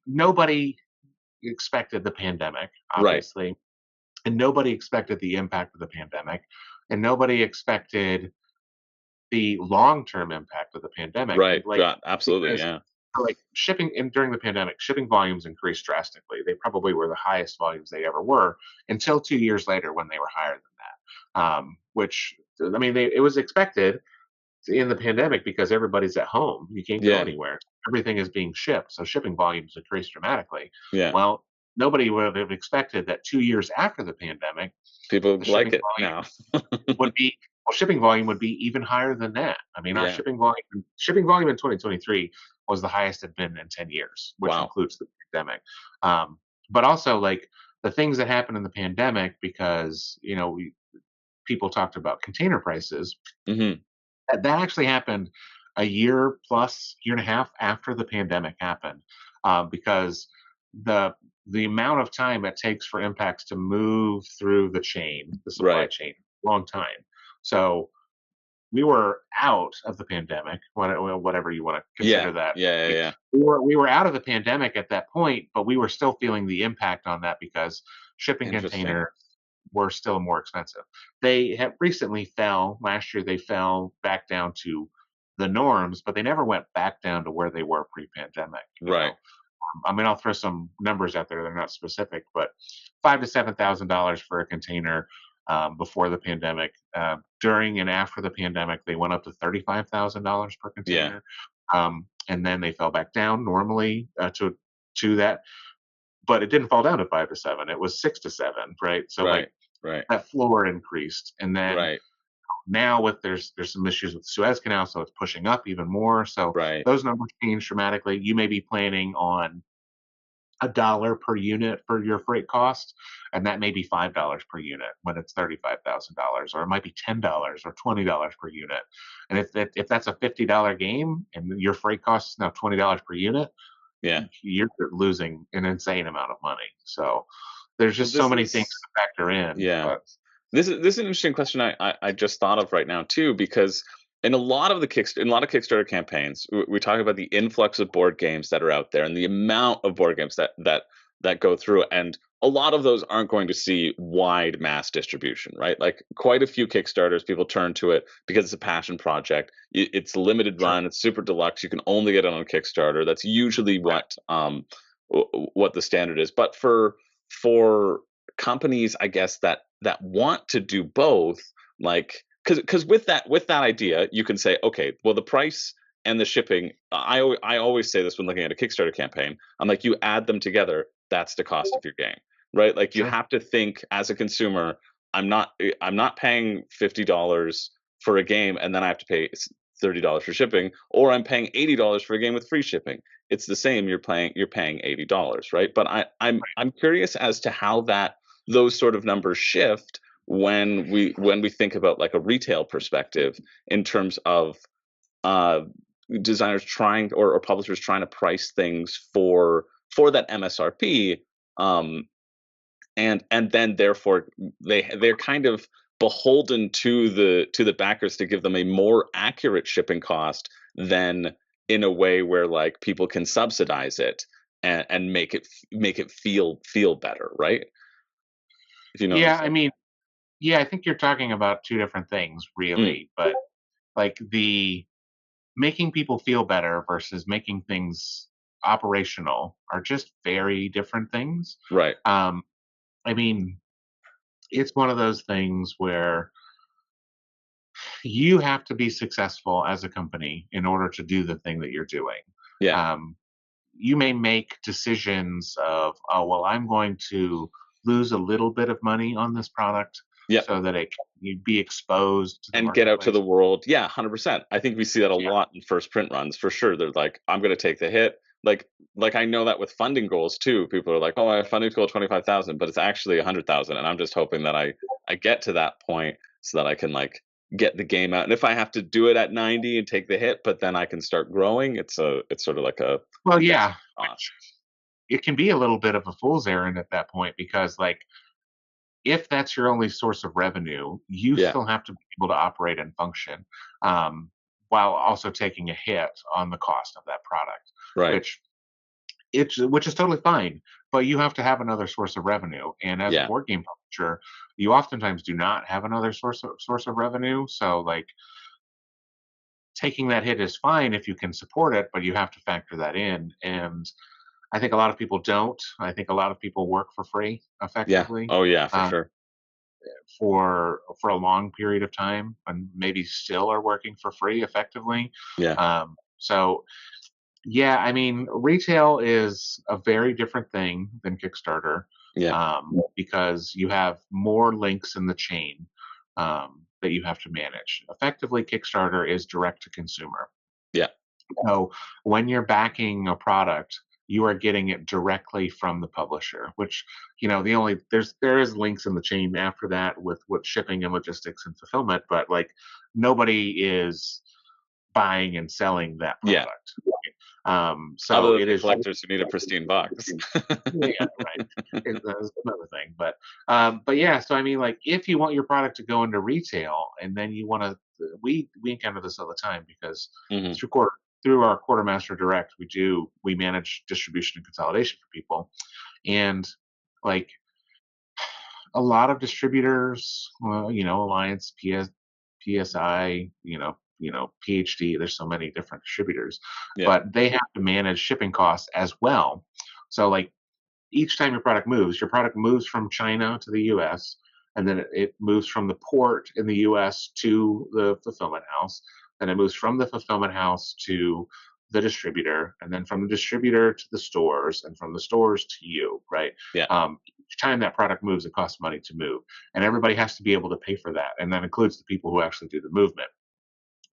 nobody expected the pandemic, Right. obviously, and nobody expected the impact of the pandemic, and nobody expected the long-term impact of the pandemic. Right. Like Yeah, absolutely. because Yeah. like shipping and during the pandemic, shipping volumes increased drastically. They probably were the highest volumes they ever were until 2 years later when they were higher than that. Which I mean, it was expected in the pandemic because everybody's at home. You can't go Yeah. anywhere. Everything is being shipped, so shipping volumes increased dramatically. Yeah. Well, nobody would have expected that 2 years after the pandemic, People the like shipping it volume now. would be shipping volume would be even higher than that. I mean, our Yeah. shipping volume in 2023 was the highest it had been in 10 years, which Wow. includes the pandemic. Um, but also like the things that happened in the pandemic because, people talked about container prices. Hmm. That actually happened a year plus, year and a half after the pandemic happened, because the the amount of time it takes for impacts to move through the chain, the supply Right. chain, long time. So we were out of the pandemic, whatever you want to Yeah. consider that. Yeah. Yeah. Yeah. We were out of the pandemic at that point, but we were still feeling the impact on that because shipping Interesting. containers were still more expensive. They have recently fell. Last year they fell back down to the norms, but they never went back down to where they were pre-pandemic. Right. I mean, I'll throw some numbers out there. They're not specific, but $5,000 to $7,000 for a container before the pandemic. During and after the pandemic, they went up to $35,000 per Yeah. container, and then they fell back down normally to that. But it didn't fall down to 5 to 7; it was 6 to 7, right? So like Right. Right. that floor increased, and then Right. now with there's some issues with the Suez Canal, so it's pushing up even more. So Right. those numbers change dramatically. You may be planning on $1 per unit for your freight cost, and that may be $5 per unit when it's $35,000, or it might be $10 or $20 per unit. And if that's a $50 game and your freight cost is now $20 per unit, Yeah. you're losing an insane amount of money. So there's Well, just so this many things is to factor in. yeah. But This is an interesting question I just thought of right now too, because in a lot of Kickstarter campaigns, we talk about the influx of board games that are out there and the amount of board games that go through, and a lot of those aren't going to see wide mass distribution, right? Like quite a few Kickstarters, people turn to it because it's a passion project. It's limited sure, run, it's super deluxe. You can only get it on Kickstarter. That's usually right, what the standard is. But for companies, I guess that want to do both, like because with that idea, you can say, okay, well, the price and the shipping. I always say this when looking at a Kickstarter campaign. I'm like, you add them together, that's the cost of your game, right? Like you sure, have to think as a consumer. I'm not paying $50 for a game and then I have to pay $30 for shipping, or I'm paying $80 for a game with free shipping. It's the same. You're paying $80, right? But I'm curious as to how that those sort of numbers shift when we think about like a retail perspective in terms of uh, designers trying or publishers trying to price things for that MSRP, um, and then therefore they're kind of beholden to the backers to give them a more accurate shipping cost than in a way where like people can subsidize it and make it feel better, right? If you know what I'm Yeah, I saying. mean, yeah, I think you're talking about two different things, Mm, really. But like the making people feel better versus making things operational are just very different things. right. Um, I mean, it's one of those things where you have to be successful as a company in order to do the thing that you're doing. Yeah. Um, you may make decisions of, oh, well, I'm going to lose a little bit of money on this product Yeah. so that it can be exposed to the And get out to marketplace. the world. Yeah, 100%. I think we see that a Yeah. lot in first print runs for sure. They're like, I'm going to take the hit. Like I know that with funding goals too. People are like, oh, I have funding goal 25,000, but it's actually 100,000, and I'm just hoping that I get to that point so that I can like get the game out. And if I have to do it at 90 and take the hit, but then I can start growing, it's sort of like a Well, investment yeah, cost. it can be a little bit of a fool's errand at that point because, like, if that's your only source of revenue, you Yeah, still have to be able to operate and function, um, while also taking a hit on the cost of that product, right. which which is totally fine. But you have to have another source of revenue, and as a Yeah, board game publisher, you oftentimes do not have another source of revenue. So, like, taking that hit is fine if you can support it, but you have to factor that in. And I think a lot of people don't. I think a lot of people work for free yeah. effectively. Oh yeah, for Uh, sure. for a long period of time and maybe still are working for free effectively. Yeah, So yeah, I mean, retail is a very different thing than Kickstarter, yeah, because you have more links in the chain, that you have to manage. Effectively, Kickstarter is direct to consumer. yeah, So when you're backing a product, you are getting it directly from the publisher, which, the only there is links in the chain after that with shipping and logistics and fulfillment, but like nobody is buying and selling that yeah. product. Other So than it the is collectors who need a pristine box. yeah, right. That's another thing, but yeah. So I mean, like, if you want your product to go into retail, and then you want to, we encounter this all the time because Hmm. through quarter through our Quartermaster Direct, we manage distribution and consolidation for people, and like a lot of distributors, well, Alliance, PSI, PhD. There's so many different distributors, Yeah, but they have to manage shipping costs as well. So, like, each time your product moves from China to the US, and then it moves from the port in the US to the fulfillment house. Then it moves from the fulfillment house to the distributor, and then from the distributor to the stores, and from the stores to you, right? yeah, Each time that product moves, it costs money to move, and everybody has to be able to pay for that, and that includes the people who actually do the movement.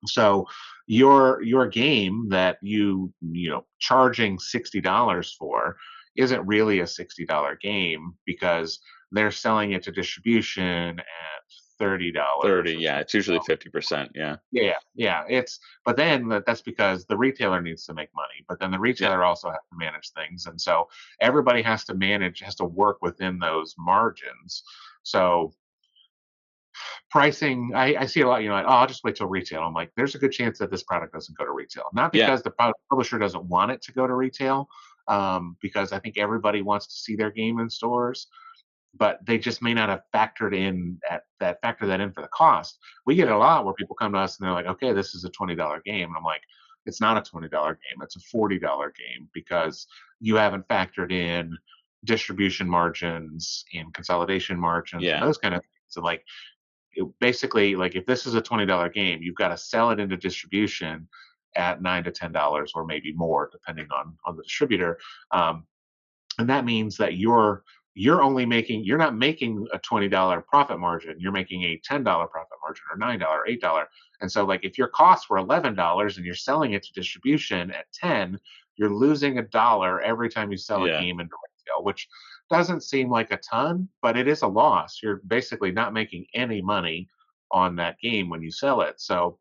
So your game that charging $60 for isn't really a $60 game because they're selling it to distribution at $30 30. or Yeah, something. it's usually 50%. Yeah, Yeah, yeah. But then that's because the retailer needs to make money, but then the yeah, retailer also has to manage things, and so everybody has to work within those margins. So pricing, I see a lot, like, oh, I'll just wait till retail. I'm like, there's a good chance that this product doesn't go to retail. Not yeah, because the publisher doesn't want it to go to retail, because I think everybody wants to see their game in stores, but they just may not have factor that in for the cost. We get yeah, a lot where people come to us and they're like, okay, this is a $20 game. And I'm like, it's not a $20 game. It's a $40 game because you haven't factored in distribution margins and consolidation margins and yeah, those kind of things. So, like, basically, like, if this is a $20 game, you've got to sell it into distribution at $9 to $10 or maybe more, depending on the distributor. Um, and that means that you're not making a $20 profit margin. You're making a $10 profit margin or $9, $8. And so, like, if your costs were $11 and you're selling it to distribution at 10, you're losing $1 every time you sell a yeah, game into retail, which doesn't seem like a ton, but it is a loss. You're basically not making any money on that game when you sell it. So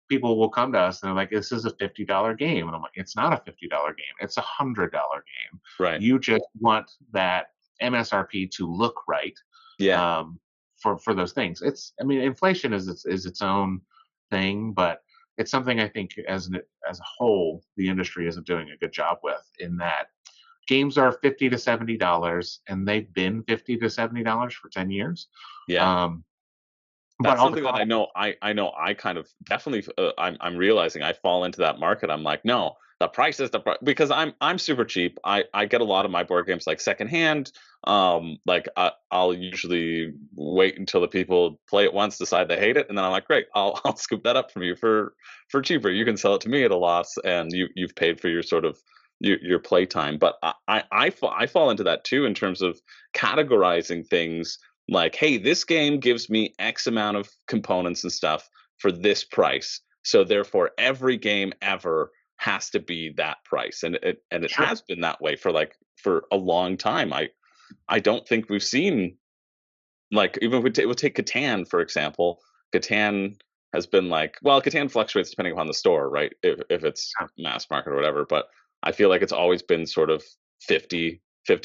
people will come to us and they're like, "This is a $50 game," and I'm like, "It's not a $50 game. It's $100 game. right. You just want that MSRP to look right, Yeah, for those things." I mean, inflation is its own thing, but it's something I think as a whole the industry isn't doing a good job with. In that games are $50 to $70, and they've been $50 to $70 for 10 years. Yeah. Um, but That's all the something that costs. I kind of definitely I'm realizing I fall into that market. I'm like, no, the price is the price, because I'm super cheap. I get a lot of my board games like secondhand. Like I'll usually wait until the people play it once, decide they hate it, and then I'm like, great, I'll scoop that up from you for cheaper. You can sell it to me at a loss, and you've paid for your sort of your play time. But I fall into that too in terms of categorizing things like, hey, this game gives me X amount of components and stuff for this price. So therefore every game ever has to be that price. And it Sure. has been that way for a long time. I don't think we've seen, like, even if we'll take Catan, for example. Catan has been like, well, Catan fluctuates depending upon the store, right? If it's Yeah, mass market or whatever, but I feel like it's always been sort of 50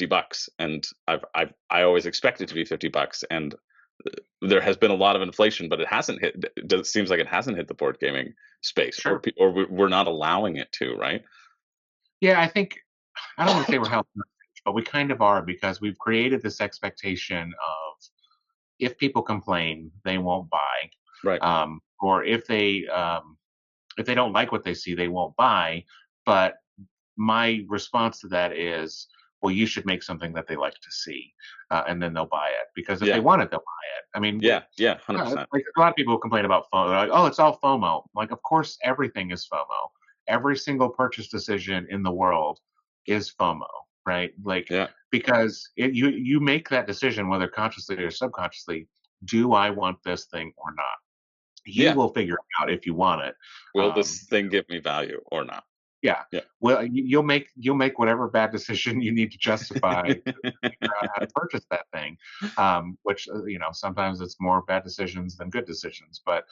bucks, and I always expect it to be 50 bucks, and there has been a lot of inflation, but it hasn't hit. It seems like it hasn't hit the board gaming space, sure. or we're not allowing it to, right? Yeah, I think I don't want to say we're helping, but we kind of are because we've created this expectation of if people complain, they won't buy, Right. or if they don't like what they see, they won't buy. But my response to that is, well, you should make something that they like to see, and then they'll buy it. Because if they Yeah. want it, they'll buy it. I mean, Yeah. Yeah. yeah, 100%. like a lot of people complain about FOMO. They're like, oh, it's all FOMO. Like, of course, everything is FOMO. Every single purchase decision in the world is FOMO, right? Like, Yeah. because you make that decision whether consciously or subconsciously. Do I want this thing or not? You Yeah. will figure out if you want it. Will Um, this thing give me value or not? yeah. Yeah. Well, you'll make whatever bad decision you need to justify to figure out how to purchase that thing. Which sometimes it's more bad decisions than good decisions. But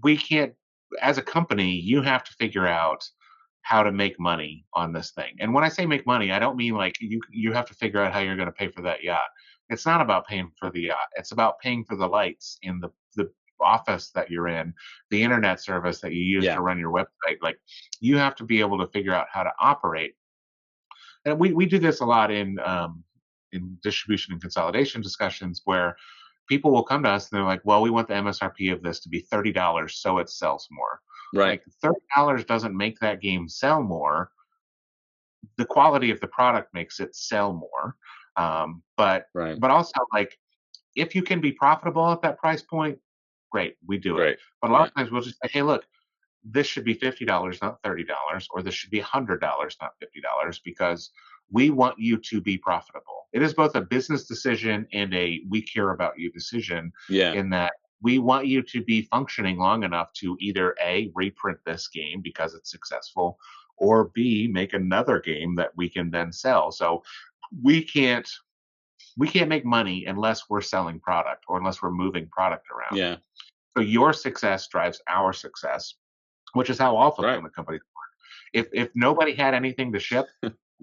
we can't, as a company, you have to figure out how to make money on this thing. And when I say make money, I don't mean like you have to figure out how you're going to pay for that yacht. It's not about paying for the yacht. It's about paying for the lights in the office that you're in, the internet service that you use Yeah. to run your website. Like, you have to be able to figure out how to operate. And we do this a lot in distribution and consolidation discussions where people will come to us and they're like, well, we want the MSRP of this to be $30 so it sells more. Right. Like, $30 doesn't make that game sell more. The quality of the product makes it sell more. But Right. also, like, if you can be profitable at that price point, great, we do it. Great. But a lot Yeah. of times we'll just say, hey, look, this should be $50, not $30, or this should be $100, not $50, because we want you to be profitable. It is both a business decision and a we care about you decision, Yeah. in that we want you to be functioning long enough to either A, reprint this game because it's successful, or B, make another game that we can then sell. So we can't we can't make money unless we're selling product or unless we're moving product around. Yeah. So your success drives our success, which is how all Right. fulfillment companies work. If nobody had anything to ship,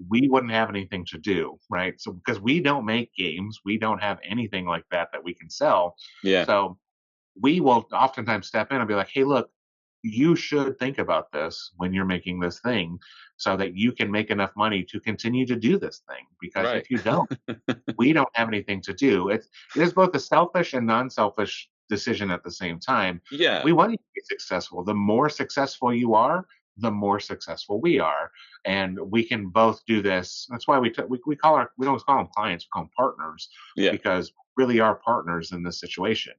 we wouldn't have anything to do, right? So because we don't make games, we don't have anything like that that we can sell. Yeah. So we will oftentimes step in and be like, hey, look, you should think about this when you're making this thing so that you can make enough money to continue to do this thing. Because Right. if you don't, we don't have anything to do. It is both a selfish and non-selfish decision at the same time. Yeah. We want you to be successful. The more successful you are, the more successful we are, and we can both do this. That's why we call we don't call them clients, we call them partners, Yeah. because we really are partners in this situation.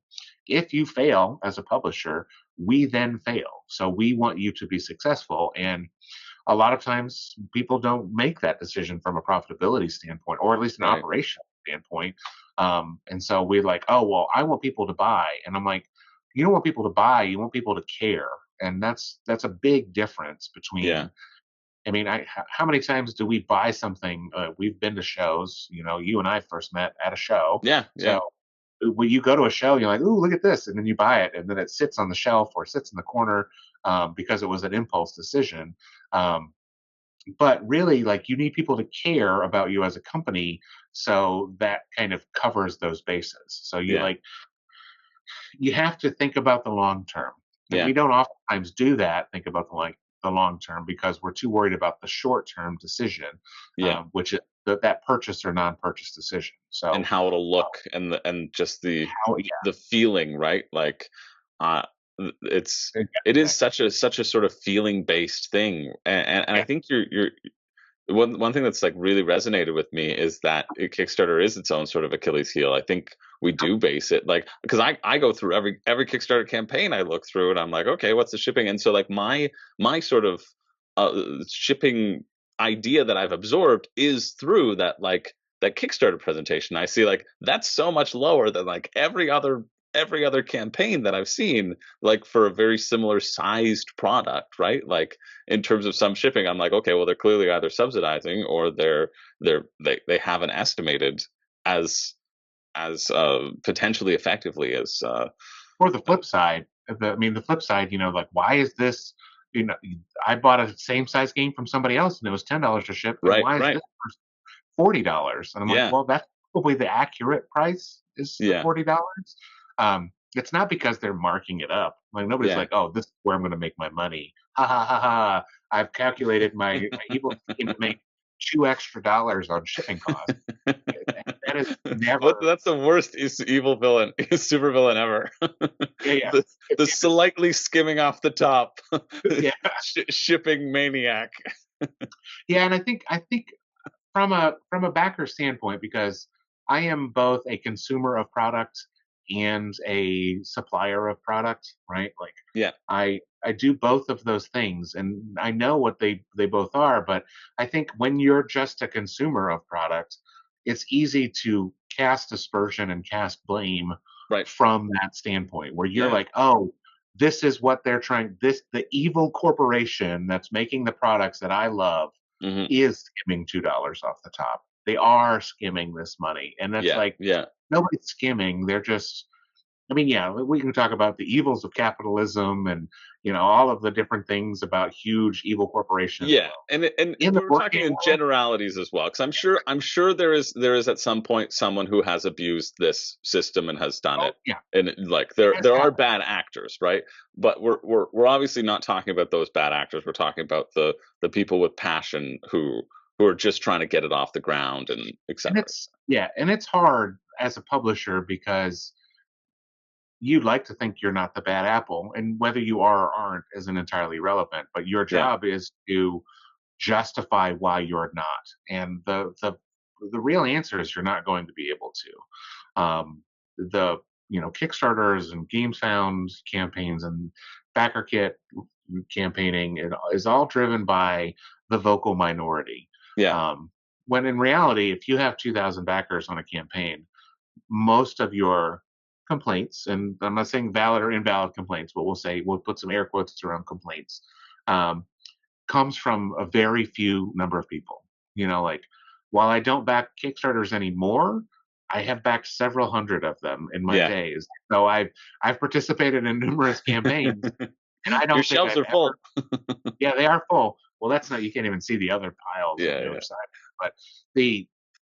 If you fail as a publisher, we then fail. So we want you to be successful, and a lot of times people don't make that decision from a profitability standpoint, or at least an Right. operational standpoint. And so we're like, oh, well, I want people to buy. And I'm like, you don't want people to buy, you want people to care. And that's a big difference Yeah. between, I mean, how many times do we buy something? We've been to shows, you and I first met at a show. Yeah. Yeah. So when you go to a show, you're like, ooh, look at this. And then you buy it, and then it sits on the shelf or sits in the corner, because it was an impulse decision. Um, but really, like, you need people to care about you as a company, so that kind of covers those bases. So Yeah. you have to think about the long term. And Yeah. we don't oftentimes do that, think about the long term, because we're too worried about the short term decision, Yeah. which is that purchase or non-purchase decision. And So how it'll look, and just how, yeah, the feeling, right? Like, uh, it is exactly. such a sort of feeling based thing, and I Yeah, think you're one thing that's like really resonated with me is that Kickstarter is its own sort of Achilles heel. I think we do base it like, because I go through every Kickstarter campaign, I look through and I'm like, okay, what's the shipping? And so like my sort of shipping idea that I've absorbed is through that Kickstarter presentation. I see like that's so much lower than like every other campaign that I've seen, like for a very similar sized product, right? Like in terms of some shipping, I'm like, okay, well, they're clearly either subsidizing or they haven't estimated as potentially effectively as or the flip side, the flip side, like, why is this, you know, I bought a same size game from somebody else and it was $10 to ship, and right, why is right, this $40? And I'm like, yeah, well, that's probably the accurate price is the yeah, $40. It's not because they're marking it up. Like, nobody's yeah. like, oh, this is where I'm going to make my money. Ha ha ha ha. I've calculated my evil scheme to make $2 extra on shipping costs. That is What, never. that's the worst evil villain, super villain ever. Yeah, yeah. The It's just, slightly skimming off the top yeah, shipping maniac. yeah. And I think from a backer standpoint, because I am both a consumer of product and a supplier of product, right? Like, Yeah, I do both of those things, and I know what they both are. But I think when you're just a consumer of product, it's easy to cast aspersion and cast blame right. from that standpoint, where you're Yeah. like, oh, this is what they're trying. The evil corporation that's making the products that I love Hmm. is skimming $2 off the top. They are skimming this money. And that's Yeah. like, Yeah. nobody's skimming. They're just, yeah, we can talk about the evils of capitalism and, all of the different things about huge evil corporations. Yeah, Well, and in the we were board talking game in world, generalities as well, because I'm sure there is at some point someone who has abused this system and has done oh, it, yeah, and like it has there are happened. bad actors, right? But we're obviously not talking about those bad actors. We're talking about the people with passion who are just trying to get it off the ground and And etc. it's hard as a publisher, because you'd like to think you're not the bad apple, and whether you are or aren't isn't entirely relevant. But your Yeah, job is to justify why you're not. And the real answer is you're not going to be able to. The Kickstarters and GameFound campaigns and backer kit campaigning, it is all driven by the vocal minority. yeah, Um, when in reality, if you have 2,000 backers on a campaign, most of your complaints, and I'm not saying valid or invalid complaints, but we'll put some air quotes around complaints, um, comes from a very few number of people. Like, while I don't back Kickstarters anymore, I have backed several hundred of them in my yeah. days. So I've participated in numerous campaigns, and I Your don't think shelves I've are ever. full. Yeah, they are full. Well, that's not. You can't even see the other piles on Yeah, the other yeah. side. But the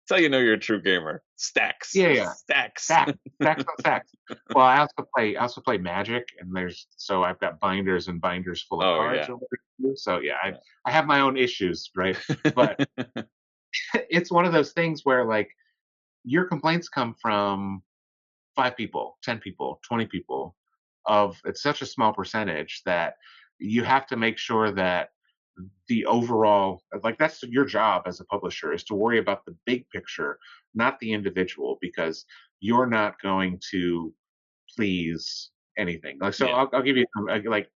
That's how you know you're a true gamer. Stacks, yeah, yeah. stacks. Stacks on stacks. Well, I also play Magic, and so I've got binders and binders full of Oh cards yeah. over here. So yeah, I Yeah. I have my own issues, right? But it's one of those things where, like, your complaints come from 5 people, 10 people, 20 people. It's such a small percentage that you have to make sure that the overall, like, that's your job as a publisher, is to worry about the big picture, not the individual, because you're not going to please anything. Like, so Yeah. I'll give you like,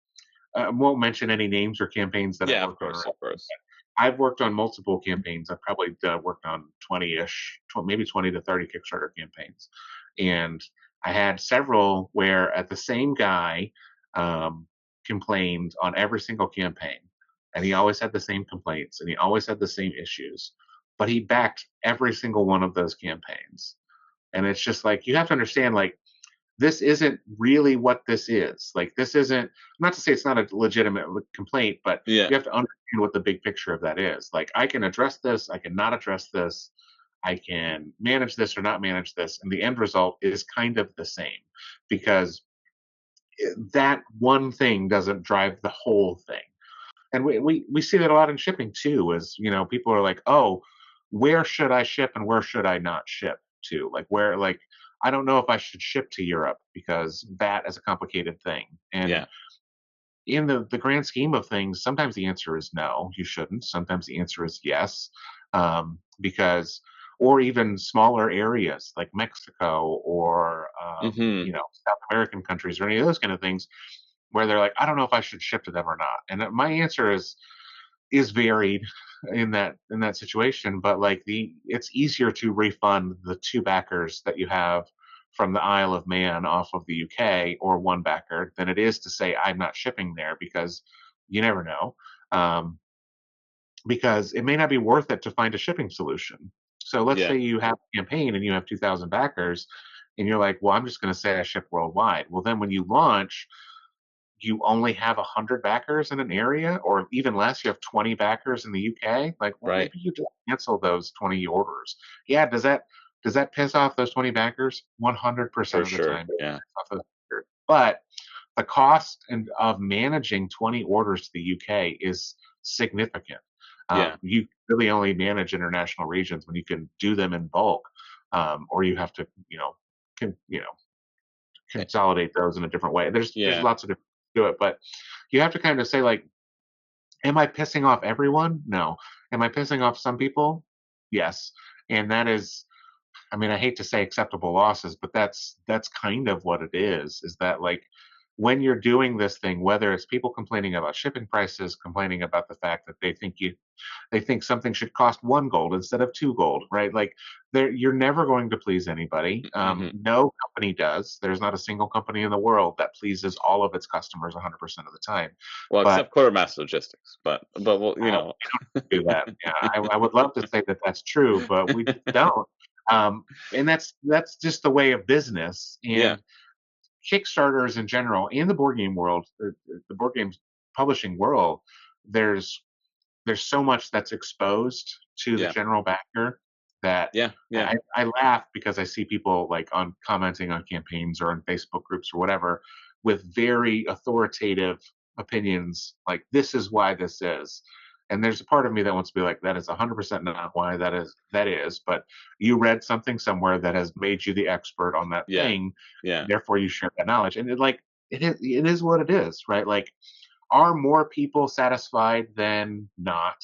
I won't mention any names or campaigns that I've Yeah, of worked on course, already. of course. I've worked on multiple campaigns. I've probably worked on 20-ish, maybe 20 to 30 Kickstarter campaigns. And I had several where the same guy um, complained on every single campaign. And he always had the same complaints and he always had the same issues. But he backed every single one of those campaigns. And it's just like, you have to understand, like, this isn't really what this is. Like, this isn't, not to say it's not a legitimate complaint, but Yeah. you have to understand what the big picture of that is. Like, I can address this, I can not address this, I can manage this or not manage this, and the end result is kind of the same, because that one thing doesn't drive the whole thing. And we see that a lot in shipping too, is, people are like, oh, where should I ship and where should I not ship to? Like, where, like, I don't know if I should ship to Europe because that is a complicated thing. And Yeah. in the grand scheme of things, sometimes the answer is no, you shouldn't. Sometimes the answer is yes, because, or even smaller areas like Mexico or, Hmm. South American countries or any of those kind of things where they're like, I don't know if I should ship to them or not. And my answer is varied in that situation, but like it's easier to refund the two backers that you have from the Isle of Man off of the UK or one backer than it is to say I'm not shipping there, because you never know. Um, because it may not be worth it to find a shipping solution. So let's Yeah. say you have a campaign and you have 2,000 backers and you're like, well, I'm just going to say I ship worldwide. Well, then when you launch, you only have 100 backers in an area, or even less, you have 20 backers in the UK. Like, well, Right. maybe you just cancel those 20 orders. Yeah, does that piss off those 20 backers? For 100% of the sure. time, it Yeah. pisses off those backers. But the cost of managing 20 orders to the UK is significant. Yeah. You really only manage international regions when you can do them in bulk, or you have to, can, you know, Eh, consolidate those in a different way. There's yeah. lots of different ways to do it, but you have to kind of say, like, am I pissing off everyone? No. Am I pissing off some people? Yes. And that is, I mean, I hate to say acceptable losses, but that's kind of what it is that, like, when you're doing this thing, whether it's people complaining about shipping prices, complaining about the fact that they think something should cost 1 gold instead of 2 gold, right? Like, you're never going to please anybody. Hmm. No company does. There's not a single company in the world that pleases all of its customers 100% of the time. Well, But except Quartermaster Logistics, but well, we don't do that. Yeah, I would love to say that that's true, but we just don't. And that's just the way of business. yeah. And Kickstarters in general, in the board game world, the board games publishing world, there's there's so much that's exposed to the Yeah. general backer that Yeah. Yeah. I laugh because I see people like on commenting on campaigns or on Facebook groups or whatever with very authoritative opinions, like, this is why this is. And there's a part of me that wants to be like, that is 100% not why that is, but you read something somewhere that has made you the expert on that Yeah. thing, Yeah. therefore you share that knowledge. And it is what it is, right? Like, are more people satisfied than not?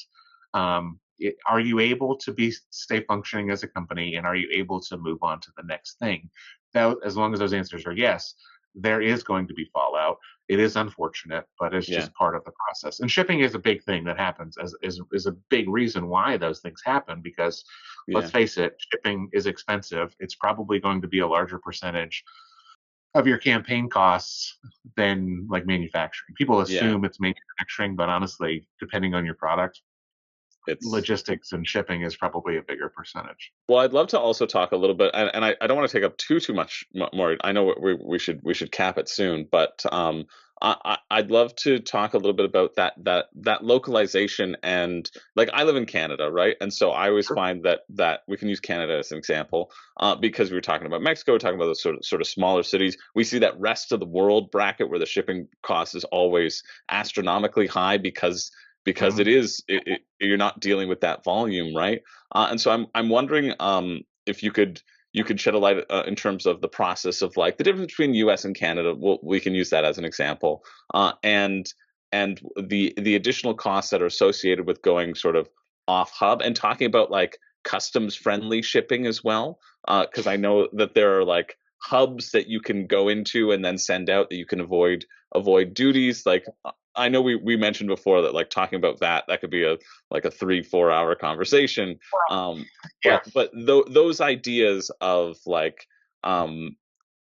Are you able to stay functioning as a company, and are you able to move on to the next thing? Now, as long as those answers are yes, there is going to be fallout. It is unfortunate, but it's Yeah. just part of the process. And shipping is a big thing that happens, as is a big reason why those things happen. Because let's Yeah. face it, shipping is expensive. It's probably going to be a larger percentage of your campaign costs than like manufacturing. People Yeah. assume it's manufacturing, but honestly, depending on your product, It's logistics and shipping is probably a bigger percentage. Well, I'd love to also talk a little bit, and I don't want to take up too much more. I know we should cap it soon, but I'd love to talk a little bit about that localization. And like, I live in Canada, right? And so I always Sure. find that we can use Canada as an example, because we were talking about Mexico, talking about those sort of smaller cities. We see that rest of the world bracket where the shipping cost is always astronomically high, because Mhm. you're not dealing with that volume, right? And so I'm wondering, if you could shed a light, in terms of the process of like the difference between U.S. and Canada. We can use that as an example, and the additional costs that are associated with going sort of off hub, and talking about like customs friendly shipping as well, because I know that there are like hubs that you can go into and then send out that you can avoid duties. Like, I know we mentioned before that, like, talking about that could be a 3-4 hour conversation. Yeah, But those ideas of like, um,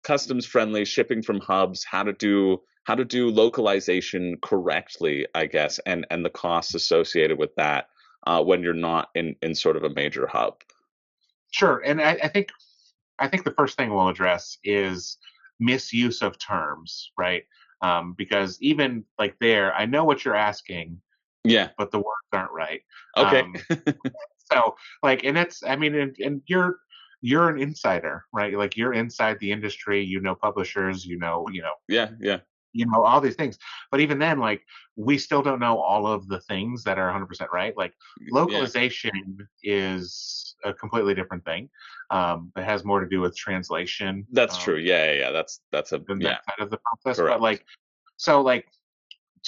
customs friendly shipping from hubs, how to do localization correctly, I guess, and the costs associated with that, when you're not in sort of a major hub. sure. And I think the first thing we'll address is misuse of terms, right? Because even like there, I know what you're asking, Yeah. but the words aren't right. Okay. Um, So, like, and it's, I mean, and you're an insider, right? Like, you're inside the industry, publishers, Yeah. Yeah. all these things. But even then, like, we still don't know all of the things that are 100% right. Like, Yeah, localization is a completely different thing. It has more to do with translation, that's true. Yeah, yeah, yeah. That's a than that yeah, side of the process. But correct. like, so like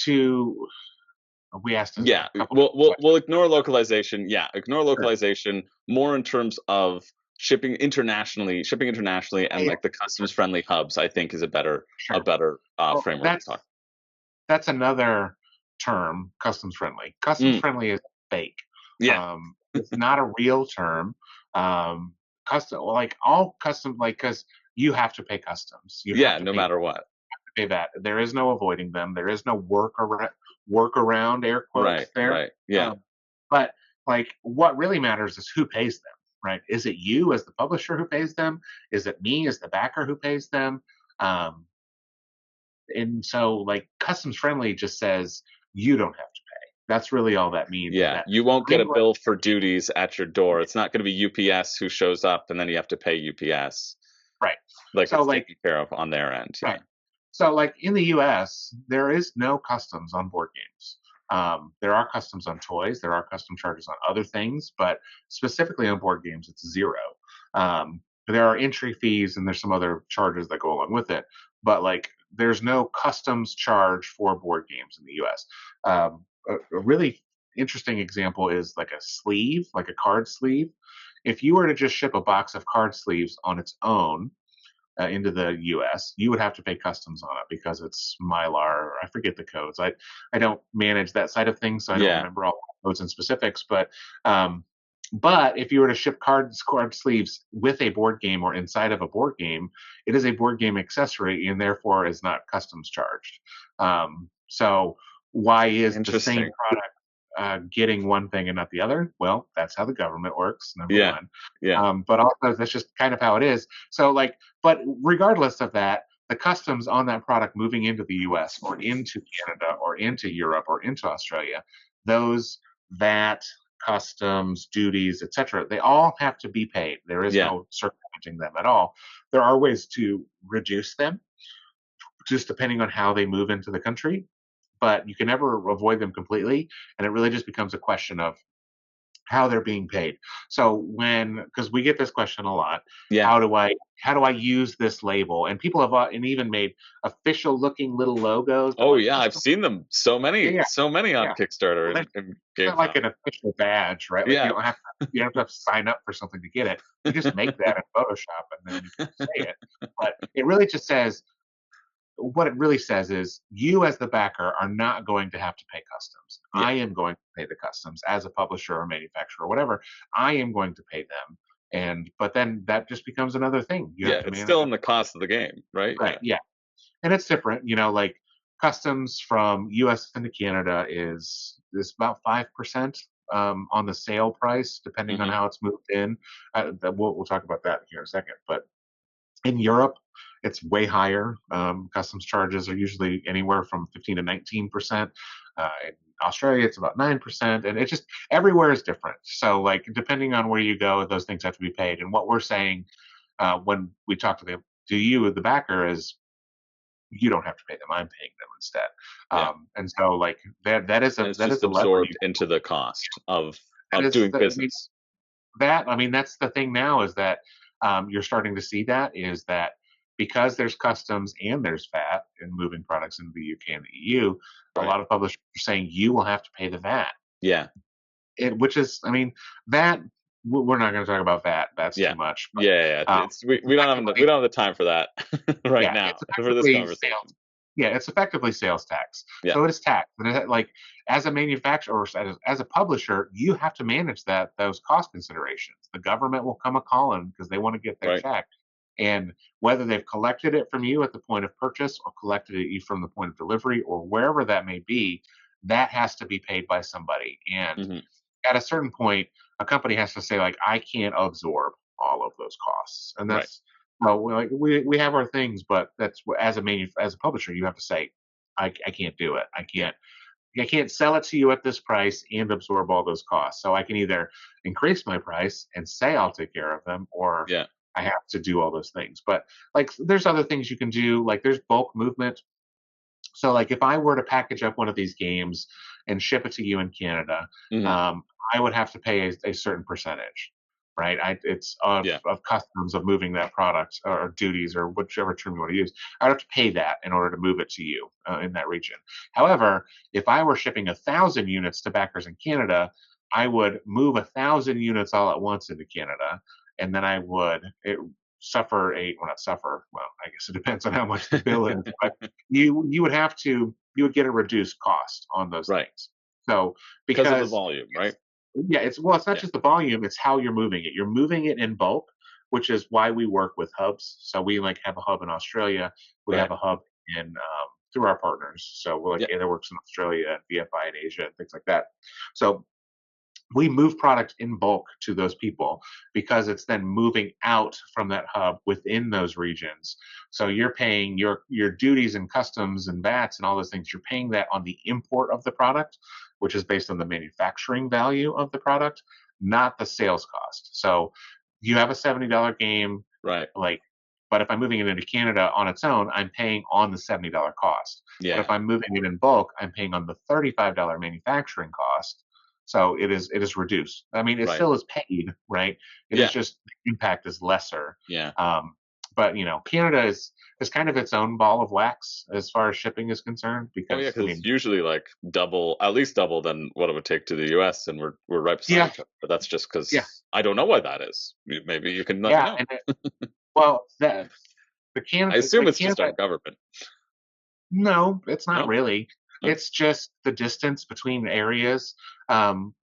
to we asked a Yeah, couple we'll questions. ignore localization. Yeah, ignore Sure. localization more in terms of shipping internationally, and Yeah, like the customs friendly hubs. I think is sure. a better Well, framework to talk. that's another term, customs friendly. Customs Mm, friendly is fake. yeah, It's not a real term. Um, like all custom, like, because you have to pay customs. You have yeah. to No pay matter what. that. There is no avoiding them. There is no workaround, air Right, quotes there. right. Yeah, But like, what really matters is who pays them, right? Is it you as the publisher who pays them? Is it me as the backer who pays them? Um, and so, like, customs friendly just says you don't have to pay. That's really all that means. Is yeah. that You won't get I'm a going bill for duties at your door. It's not going to be UPS who shows up, and then you have to pay UPS. right. Like So it's like taken care of on their end. Yeah. right. So, like, in the US, there is no customs on board games. There are customs on toys, there are custom charges on other things, but specifically on board games, it's zero. There are entry fees and there's some other charges that go along with it, but like, there's no customs charge for board games in the US. A really interesting example is like a sleeve, like a card sleeve. If you were to just ship a box of card sleeves on its own, into the U.S., you would have to pay customs on it because it's Mylar. I forget the codes. I don't manage that side of things, so I don't Yeah. remember all the codes and specifics. Um, but if you were to ship card sleeves with a board game or inside of a board game, it is a board game accessory and therefore is not customs charged. So why is the same Interesting. product getting one thing and not the other? Well, that's how the government works, number Yeah. one. Yeah. But also, that's just kind of how it is. So, like, but regardless of that, the customs on that product moving into the US or into Canada or into Europe or into Australia, those VAT, customs, duties, etc., they all have to be paid. There is Yeah. no circumventing them at all. There are ways to reduce them, just depending on how they move into the country, but you can never avoid them completely. And it really just becomes a question of how they're being paid. So because we get this question a lot, Yeah. how do I use this label? And people have and even made official looking little logos that Oh like yeah, I've custom. seen them. Yeah, yeah, So many on yeah. Kickstarter Well, and it's not like GameStop. an official badge, right? Like Yeah. you don't have to sign up for something to get it. You just make that in Photoshop and then you can say it. But it really just says what it really says is you as the backer are not going to have to pay customs. Yeah. I am going to pay the customs as a publisher or manufacturer or whatever. I am going to pay them. And but then that just becomes another thing. You have Yeah. to It's manage still it. in the cost of the game, right? Right. Yeah. Yeah. And it's different, like customs from US into Canada is about 5% on the sale price, depending on Hmm. how it's moved in. We'll talk about that here in a second. But in Europe, it's way higher. Customs charges are usually anywhere from 15 to 19%. In Australia, it's about 9%. And it just, everywhere is different. So, like, depending on where you go, those things have to be paid. And what we're saying when we talk to you, the backer, is you don't have to pay them. I'm paying them instead. Yeah. And so, like, that is And a it's that just is a lever you absorbed into the cost that of is doing the, business. I mean, that's the thing now is that you're starting to see that is that because there's customs and there's VAT in moving products into the UK and the EU, a Right. lot of publishers are saying you will have to pay the VAT. Yeah. Which is, I mean, VAT. We're not going to talk about VAT. That's Yeah. too much. But Yeah, yeah. It's it's we effectively, don't have the time for that right yeah, now it's for this effectively sales. conversation. Yeah, it's effectively sales tax. Yeah. So it is tax, and like as a manufacturer or as a publisher, you have to manage those cost considerations. The government will come a calling because they want to get their Right. check, and whether they've collected it from you at the point of purchase or collected it from the point of delivery or wherever that may be, that has to be paid by somebody. And Hmm. at a certain point, a company has to say, like, I can't absorb all of those costs, and Right. that's well, we have our things, but that's as a publisher, you have to say, I can't do it. Yeah. I can't sell it to you at this price and absorb all those costs. So I can either increase my price and say I'll take care of them, or Yeah. I have to do all those things. But like, there's other things you can do. Like, there's bulk movement So like if I were to package up one of these games and ship it to you in Canada, Hmm. um, I would have to pay a certain percentage, right? It's Yeah. of customs of moving that product or duties or whichever term you want to use. I'd have to pay that in order to move it to you in that region. However, if I were shipping 1,000 units to backers in Canada, I would move 1,000 units all at once into Canada, and then I would suffer well, not suffer. Well, I guess it depends on how much the bill is, but you would have to you would get a reduced cost on those Right. things. So Because of the because volume, right? yeah, it's not Yeah. just the volume, it's how you're moving it. You're moving it in bulk, which is why we work with hubs. So we like have a hub in Australia. We have Right. a hub in through our partners. So we're like Yeah. Works in Australia and VFI in Asia and things like that. So we move product in bulk to those people because it's then moving out from that hub within those regions. So you're paying your duties and customs and VATs and all those things. You're paying that on the import of the product, which is based on the manufacturing value of the product, not the sales cost. So you have a $70 game, Right. like, but if I'm moving it into Canada on its own, I'm paying on the $70 cost. But if Yeah. I'm moving it in bulk, I'm paying on the $35 manufacturing cost. So it is reduced. I mean, it Right. still is paid, right? It is Yeah. just the impact is lesser. Yeah. Um, but Canada is kind of its own ball of wax as far as shipping is concerned. Oh yeah, Because I because it's mean, usually like double, at least double than what it would take to the U.S. and we're right beside yeah, each other. But that's just yeah, because I don't know why that is. Maybe you can let me yeah, know. well, the I Canada, assume like it's just our Canada, government. no, it's not No, really. no, It's just the distance between areas. Um,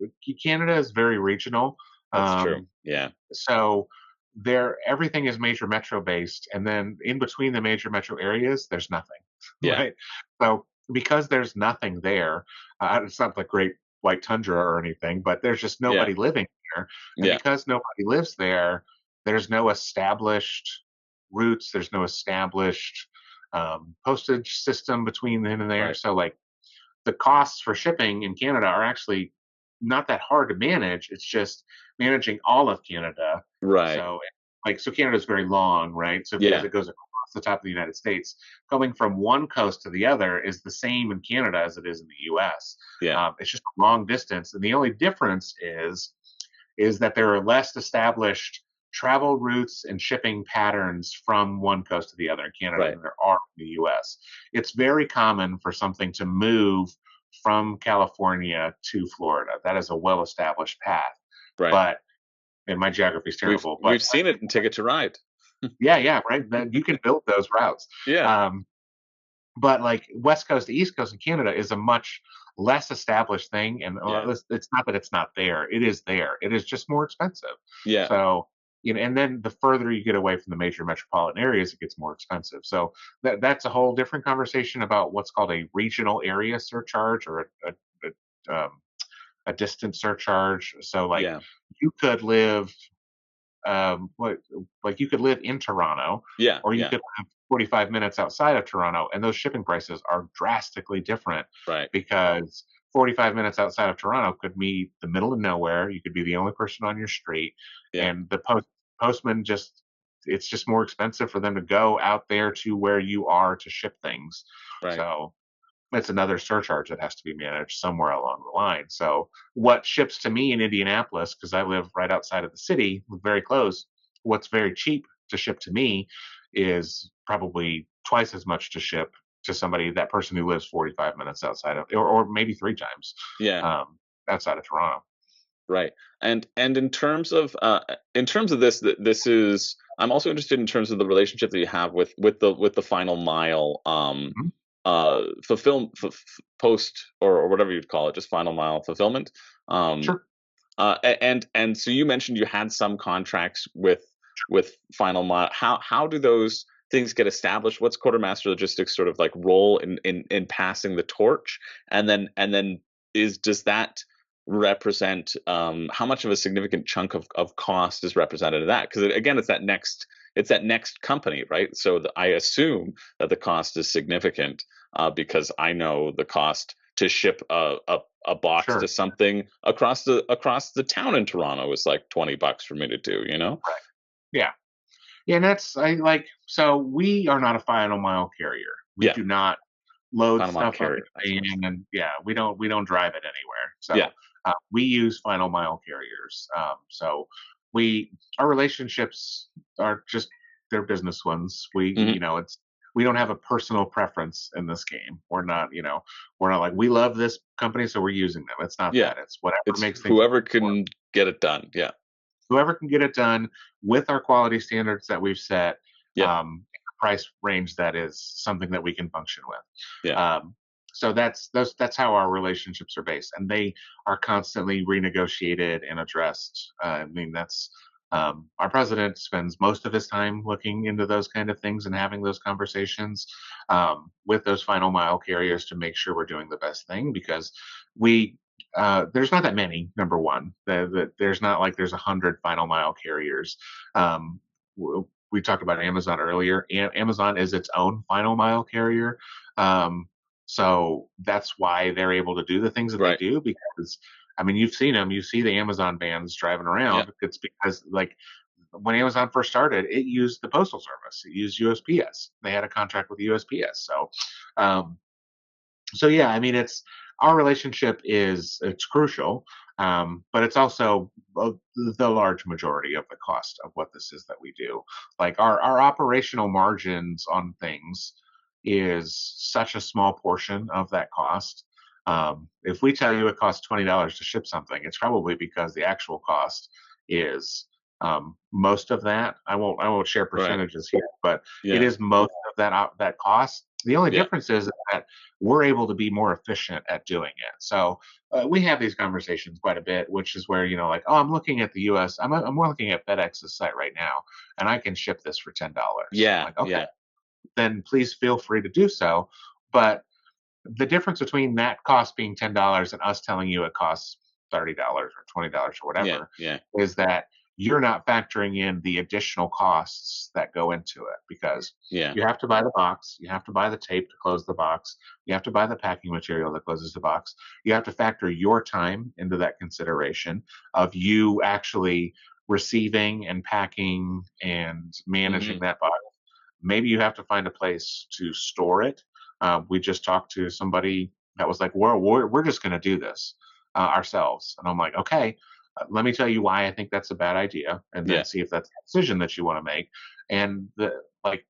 Canada is very regional. that's true. Um, Yeah. So there, everything is major metro based, and then in between the major metro areas, there's nothing, Yeah. right? So because there's nothing there, it's not the great white tundra or anything, but there's just Yeah. nobody living there, and Yeah. because nobody lives there, there's no established routes, there's no established postage system between then and there. Right. So like the costs for shipping in Canada are actually not that hard to manage. It's just managing all of Canada. Right. So, so Canada is very long, right? So because Yeah. it goes across the top of the United States, going from one coast to the other is the same in Canada as it is in the U.S. Yeah. It's just a long distance, and the only difference is that there are less established travel routes and shipping patterns from one coast to the other in Canada Right. than there are in the US. It's very common for something to move from California to Florida. That is a well established path. Right. But and my geography is We've terrible, but we've seen it in Ticket to Ride. yeah, yeah, right. Then you can build those routes. Yeah. Um, but like West Coast to East Coast in Canada is a much less established thing, and Yeah. it's not that it's not there. It is there. It is just more expensive. Yeah. So and then the further you get away from the major metropolitan areas, it gets more expensive. So that's a whole different conversation about what's called a regional area surcharge or a distance surcharge. So like Yeah. you could live what like you could live in Toronto, Yeah. or you Yeah. could live 45 minutes outside of Toronto, and those shipping prices are drastically different Right. because 45 minutes outside of Toronto could be the middle of nowhere. You could be the only person on your street, Yeah. and the postman just it's just more expensive for them to go out there to where you are to ship things. Right. So it's another surcharge that has to be managed somewhere along the line. So what ships to me in Indianapolis, because I live right outside of the city, very close, what's very cheap to ship to me is probably twice as much to ship to somebody, that person who lives 45 minutes outside of, or maybe three times Yeah. um, outside of Toronto. Right. And in terms of this, this is I'm also interested in terms of the relationship that you have with the final mile Mhm. fulfill post or whatever you'd call it, just final mile fulfillment. Um Sure. and so you mentioned you had some contracts with final mile. How do those things get established? What's Quartermaster Logistics sort of like role in passing the torch? And then is does that represent how much of a significant chunk of cost is represented in that? Because again, it's that next company, right? So I assume that the cost is significant because I know the cost to ship a box to Sure. something across the town in Toronto is like $20 for me to do, you know? Right. Yeah. Yeah. And that's, I like, so we are not a final mile carrier. We Yeah. do not load Final mile stuff up carrier. That's in what a van, and yeah, we don't drive it anywhere. Yeah. So we use final mile carriers. So we our relationships are just they're business ones. Hmm. It's we don't have a personal preference in this game. We're not like we love this company, so we're using them. It's not Yeah. that. It's whatever It's makes things whoever work. can get it done. Yeah. Whoever can get it done with our quality standards that we've set, Yeah. price range that is something that we can function with. Yeah. So that's how our relationships are based, and they are constantly renegotiated and addressed. I mean, that's our president spends most of his time looking into those kind of things and having those conversations with those final mile carriers to make sure we're doing the best thing because we there's not that many. Number one, there's not like there's 100 final mile carriers. We talked about Amazon earlier. Amazon is its own final mile carrier, so that's why they're able to do the things that they Right. do. Because I mean, you've seen them. You see the Amazon vans driving Yeah. around. It's because like when Amazon first started, it used the postal service. It used USPS. They had a contract with USPS. Um, so yeah, I mean, our relationship it's crucial, but it's also the large majority of the cost of what this is that we do. Like our operational margins on things is such a small portion of that cost. If we tell you it costs $20 to ship something, it's probably because the actual cost is most of that. I won't share Right. percentages here, but it Yeah. is most of that cost. The only Yeah. difference is that we're able to be more efficient at doing it. So we have these conversations quite a bit, which is where like, oh, I'm looking at the U.S. I'm looking at FedEx's site right now, and I can ship this for $10. I'm Yeah. like, okay, Yeah. then please feel free to do so. But the difference between that cost being $10 and us telling you it costs $30 or $20 or Yeah. whatever Yeah. is that you're not factoring in the additional costs that go into it because Yeah. you have to buy the box, you have to buy the tape to close the box, you have to buy the packing material that closes the box, you have to factor your time into that consideration of you actually receiving and packing and Hmm. managing that box. Maybe you have to find a place to store it. We just talked to somebody that was like, we're just going to do this ourselves. And I'm like, okay, let me tell you why I think that's a bad idea, and then Yeah. see if that's a decision that you want to make. And like,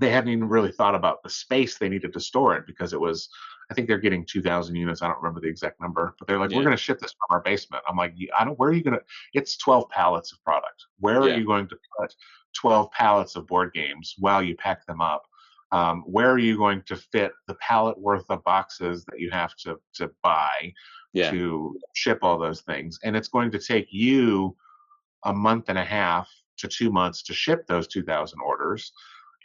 they hadn't even really thought about the space they needed to store it because it was, I think they're getting 2,000 units. I don't remember the exact number, but they're like, we're Yeah. going to ship this from our basement. I'm like, I don't, where are you going to, it's 12 pallets of product. Where are Yeah. you going to put 12 pallets of board games while you pack them up? Where are you going to fit the pallet worth of boxes that you have to buy Yeah. to ship all those things? And it's going to take you a month and a half to 2 months to ship those 2,000 orders,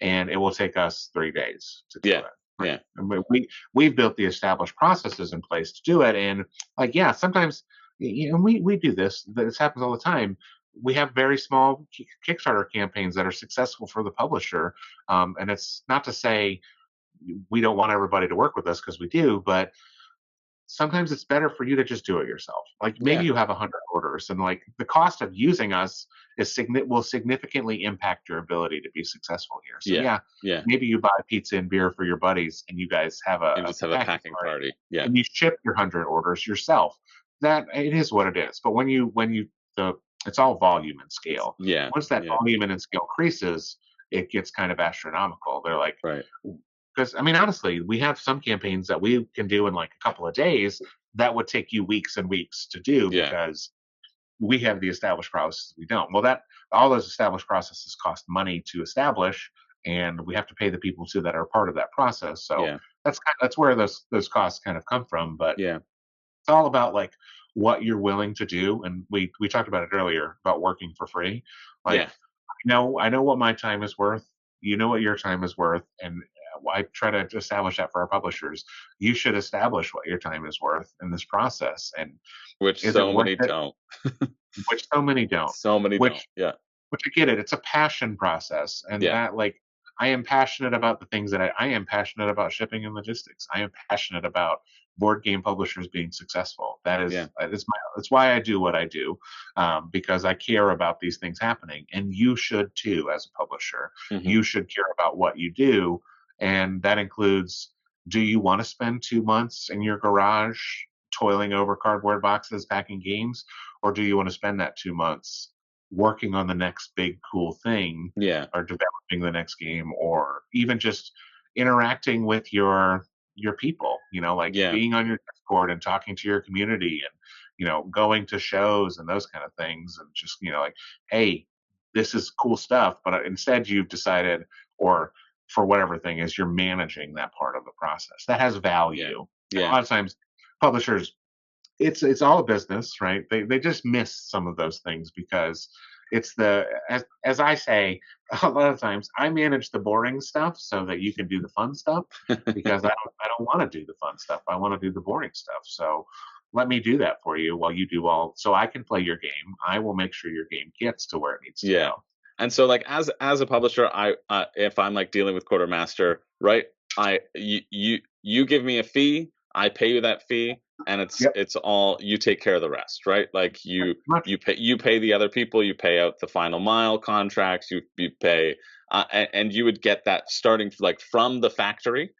and it will take us 3 days to do Yeah. it. Right? Yeah. I mean, we've built the established processes in place to do it, and like yeah, sometimes we do this. This happens all the time. We have very small Kickstarter campaigns that are successful for the publisher, and it's not to say we don't want everybody to work with us because we do, but sometimes it's better for you to just do it yourself. Like maybe Yeah. you have 100 orders, and like the cost of using us will significantly impact your ability to be successful here. So Yeah. yeah, Yeah. maybe you buy pizza and beer for your buddies, and you guys have And a just have a packing packing party, party. Yeah. and you ship your 100 orders yourself. That it is what it is. But when you the it's all volume and scale. Yeah. Once that Yeah. volume and scale increases, it gets kind of astronomical. They're like, Right. because I mean, honestly, we have some campaigns that we can do in like a couple of days that would take you weeks and weeks to do Yeah. because we have the established processes. We don't. Well, that all those established processes cost money to establish, and we have to pay the people too that are part of that process. So Yeah. that's where those costs kind of come from. But Yeah. it's all about like what you're willing to do, and we talked about it earlier about working for free. Like Yeah. I know what my time is worth. You know what your time is worth, and I try to establish that for our publishers. You should establish what your time is worth in this process, and Which is it so worth many it? don't. Which so many don't. So many don't. Which Yeah. I get it. It's a passion process, and Yeah. that like I am passionate about the things that I am passionate about shipping and logistics. I am passionate about board game publishers being successful. Yeah. That's why I do what I do, because I care about these things happening, and you should too as a publisher. Hmm. You should care about what you do, and that includes Do you want to spend 2 months in your garage toiling over cardboard boxes packing games, or do you want to spend that 2 months working on the next big cool thing, Yeah. or developing the next game, or even just interacting with your people, like Yeah. being on your Discord and talking to your community, and going to shows and those kind of things, and just like, hey, this is cool stuff, but instead you've decided, or for whatever thing is, you're managing that part of the process. That has Yeah. value. And a Yeah. lot of times publishers, it's all a business, right? They just miss some of those things because it's the as I say, a lot of times I manage the boring stuff so that you can do the fun stuff, because I don't want to do the fun stuff. I want to do the boring stuff. So let me do that for you while you do all, so I can play your game. I will make sure your game gets to where it needs to Yeah. go. And so like as a publisher, I if I'm like dealing with Quartermaster, right? You give me a fee, I pay you that fee, and Yep. it's all you take care of the rest, right? Like Much. you pay the other people, you pay out the final mile contracts, you pay and you would get that starting like from the factory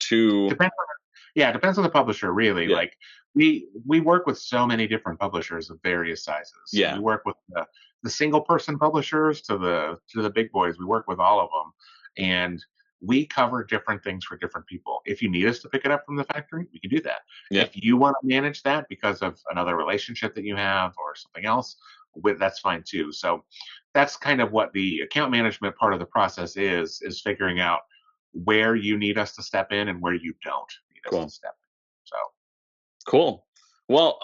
to Depends. Yeah, it depends on the publisher, really. yeah, Like we work with so many different publishers of various sizes. We yeah, work with the single person publishers to the big boys. We work with all of them, and we cover different things for different people. If you need us to pick it up from the factory, we can do that. yeah, If you want to manage that because of another relationship that you have or something else, that's fine too. So that's kind of what the account management part of the process is figuring out where you need us to step in and where you don't need us to cool. step in. So Cool. Well,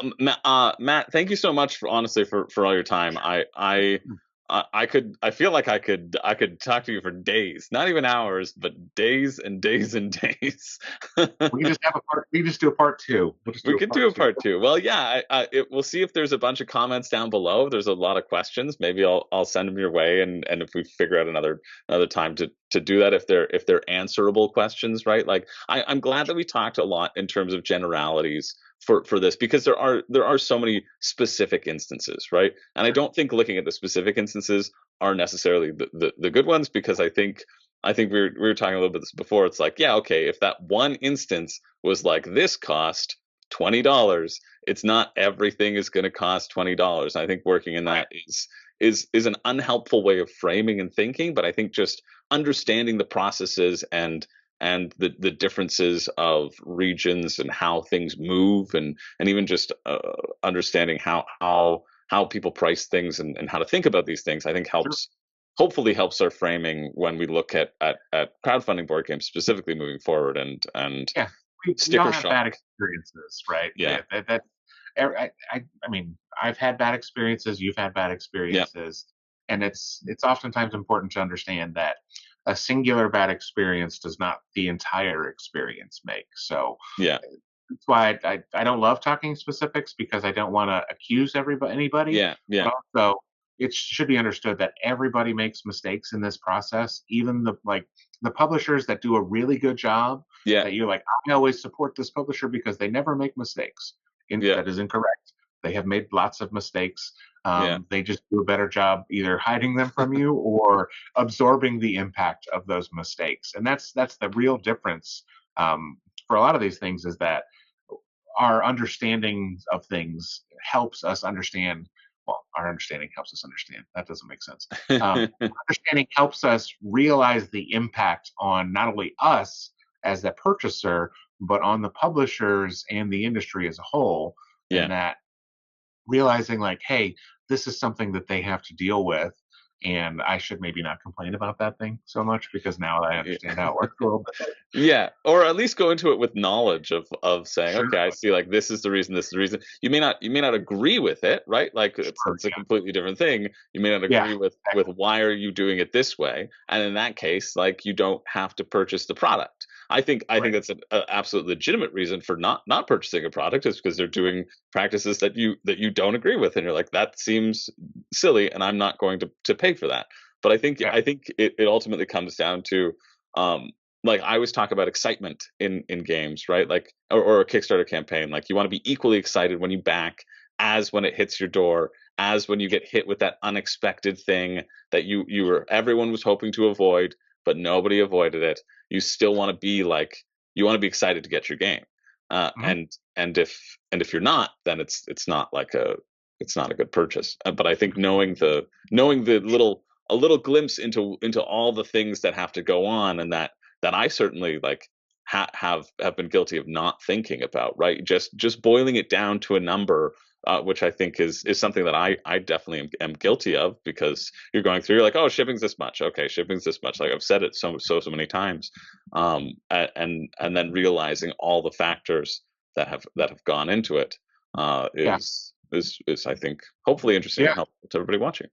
Matt, thank you so much for honestly for all your time. I could I feel like I could talk to you for days, not even hours, but days and days and days. we can just have a part. We can just do a part two. We'll just We do a could do part a two. part two. Well, yeah, we'll see if there's a bunch of comments down below. There's a lot of questions. Maybe I'll send them your way, and if we figure out another time to do that, if they're answerable questions, right? Like I'm glad that we talked a lot in terms of generalities for this because there are so many specific instances, right? And I don't think looking at the specific instances are necessarily the good ones because I think we were talking a little bit this before. It's like, yeah, okay, if that one instance was like this cost $20, it's not everything is going to cost $20. I think working in Right. that is an unhelpful way of framing and thinking, but I think just understanding the processes and the differences of regions and how things move and even just understanding how people price things and how to think about these things, I think Sure. hopefully helps our framing when we look at crowdfunding board games specifically moving forward and Yeah. We all sticker have shock. bad experiences, right? Yeah. I mean, I've had bad experiences. You've had bad Yeah. experiences, and it's oftentimes important to understand that a singular bad experience does not the entire experience make. So Yeah. that's why I don't love talking specifics, because I don't want to accuse anybody, Yeah. Yeah. but also it should be understood that everybody makes mistakes in this process. Even the publishers that do a really good job, Yeah. that you're like, I always support this publisher because they never make mistakes. Yeah. That is incorrect. They have made lots of mistakes. Yeah. They just do a better job either hiding them from you or absorbing the impact of those mistakes. And that's the real difference, for a lot of these things, is that our understanding of things helps us understand. Well, our understanding helps us understand. That doesn't make sense. Understanding helps us realize the impact on not only us as the purchaser, but on the publishers and the industry as a whole. Yeah. And that realizing, like, hey, this is something that they have to deal with, and I should maybe not complain about that thing so much, because now I Yeah. understand how it works a little bit better. Yeah, or at least go into it with knowledge of saying, Sure. okay, I see like this is the reason, this is the reason. You may not agree with it, right? Like Sure. it's a completely different thing. You may not Yeah. agree with why are you doing it this way, and in that case, like you don't have to purchase the product. I think Right. that's an absolute legitimate reason for not purchasing a product is because they're doing practices that you don't agree with, and you're like that seems silly, and I'm not going to pay for that. But I think Yeah. I think it ultimately comes down to um, like I always talk about excitement in games, right? Like or a Kickstarter campaign. Like you want to be equally excited when you back as when it hits your door, as when you get hit with that unexpected thing that everyone was hoping to avoid, but nobody avoided it. You still want to be like you want to be excited to get your game. Hmm. And if you're not, then it's not like it's not a good purchase. But I think knowing the little a little glimpse into all the things that have to go on, and that I certainly like have been guilty of not thinking about, right? Just boiling it down to a number, which I think is something that I definitely am guilty of, because you're going through, you're like, oh, shipping's this much, okay, shipping's this much. Like I've said it so many times, and then realizing all the factors that have gone into it, Yeah. is I think hopefully interesting Yeah. and helpful to everybody watching.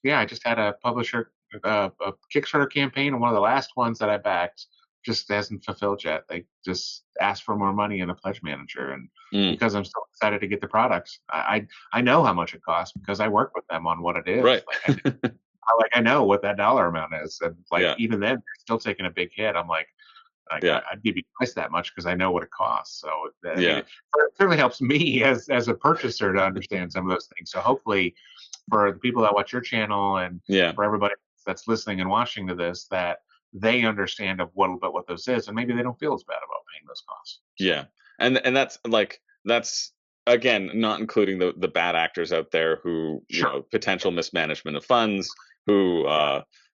Yeah. I just had a publisher, a Kickstarter campaign, and one of the last ones that I backed just hasn't fulfilled yet. They just asked for more money in a pledge manager, and Mm, because I'm so excited to get the products, I know how much it costs because I work with them on what it is. right. I know what that dollar amount is, and like Yeah. even then, they're still taking a big hit. I'm like Yeah. I'd give you twice that much because I know what it costs. So I mean, Yeah. it certainly helps me as a purchaser to understand some of those things. So hopefully, for the people that watch your channel and Yeah. for everybody that's listening and watching to this, that they understand a little bit what this is, and maybe they don't feel as bad about paying those costs. So Yeah. And that's again not including the bad actors out there who, sure, potential mismanagement of funds, who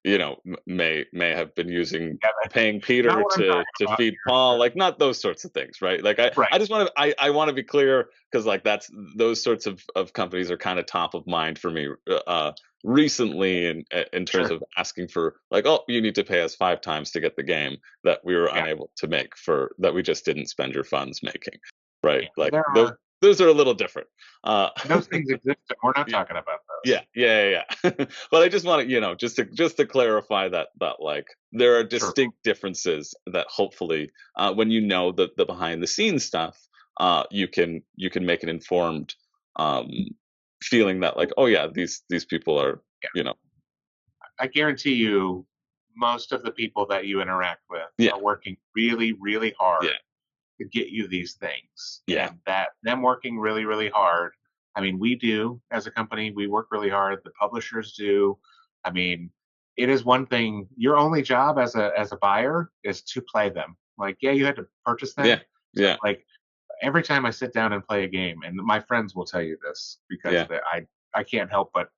yeah, may have been using yeah, that's paying not Peter what I'm to talking about feed here. Paul, like not those sorts of things, right? Like Right, I just want to I want to be clear, because like that's those sorts of companies are kind of top of mind for me recently, in terms sure, of asking for, like, oh, you need to pay us 5 times to get the game that we were yeah, unable to make, for that we just didn't spend your funds making, right? yeah. Like There those are those are a little different. uh those things exist, and we're not yeah, talking about yeah, those. yeah, yeah. But I just want to, just to clarify that like there are Sure, distinct differences that hopefully, when the behind the scenes stuff, you can make an informed um feeling that, like, oh yeah, these people are, yeah. you know I guarantee you, most of the people that you interact with yeah, are working really, really yeah, hard to get you these things. yeah, And that them working really, really hard. I mean, we do as a company, we work really hard. The publishers do. I mean, it is one thing. Your only job as a buyer is to play them. Like, yeah, you had to purchase yeah, them. So yeah, like every time I sit down and play a game, and my friends will tell you this because yeah, I can't help but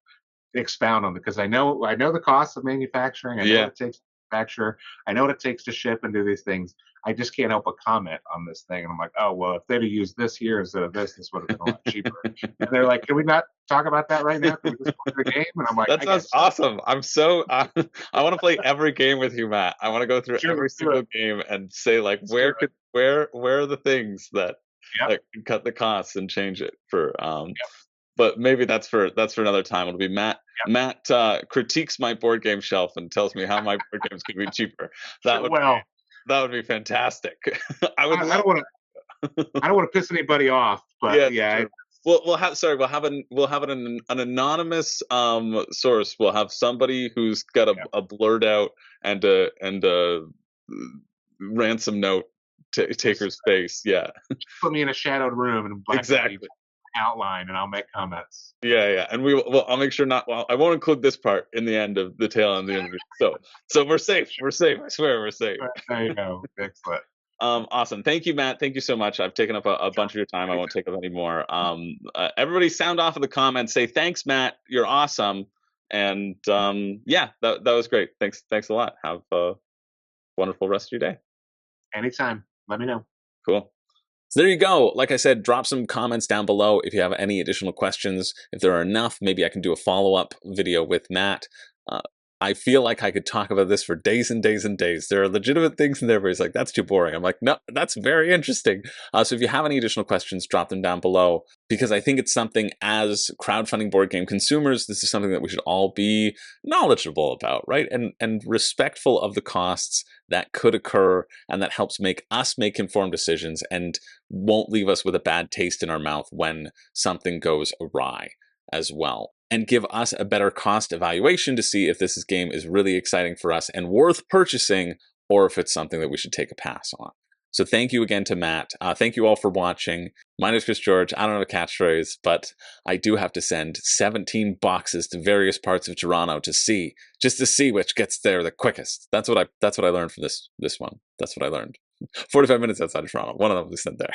expound on it because I know the cost of manufacturing. I know what yeah. it takes to manufacture. I know what it takes to ship and do these things. I just can't help but comment on this thing. And I'm like, oh well, if they'd have used this here instead of this would have been a lot cheaper. And they're like, can we not talk about that right now? Can we just play the game? And I'm like, That I sounds guess so. awesome. I'm so I want to play every game with you, Matt. I want to go through Sure, every let's do it. single game and say, like, Let's do it. where are the things that Yep. can cut the costs and change it for. Yep. But maybe that's for another time. It'll be Matt. Yep. Matt critiques my board game shelf and tells me how my board games could be cheaper. That Sure. would Well, that would be fantastic. I would I love don't want to. that. I don't want to piss anybody off, but Yeah, it's yeah, true. We'll have an anonymous source. We'll have somebody who's got a, yeah. a blurred out and a ransom note Just taker's face. Yeah, put me in a shadowed room in black and white exactly. outline, and I'll make comments. Yeah, yeah, and well, I'll make sure not. Well, I won't include this part in the end of the tail end of the interview. So we're safe. We're safe. I swear, we're safe. There you go. Excellent. Awesome. Thank you, Matt. Thank you so much. I've taken up a Sure. bunch of your time. I won't Anytime. take up any more. Everybody sound off in the comments. Say thanks, Matt. You're awesome. And yeah, that was great. Thanks a lot. Have a wonderful rest of your day. Anytime. Let me know. Cool. So there you go. Like I said, drop some comments down below if you have any additional questions. If there are enough, maybe I can do a follow-up video with Matt. Uh, I feel like I could talk about this for days and days and days. There are legitimate things in there where he's like, that's too boring. I'm like, no, that's very interesting. So if you have any additional questions, drop them down below, because I think it's something, as crowdfunding board game consumers, this is something that we should all be knowledgeable about, right? And respectful of the costs that could occur, and that helps make us make informed decisions and won't leave us with a bad taste in our mouth when something goes awry as well, and give us a better cost evaluation to see if this game is really exciting for us and worth purchasing, or if it's something that we should take a pass on. So thank you again to Matt. Thank you all for watching. My name is Chris George. I don't have a catchphrase, but I do have to send 17 boxes to various parts of Toronto to see, just to see which gets there the quickest. That's what I learned from this one. That's what I learned. 45 minutes outside of Toronto. One of them we sent there.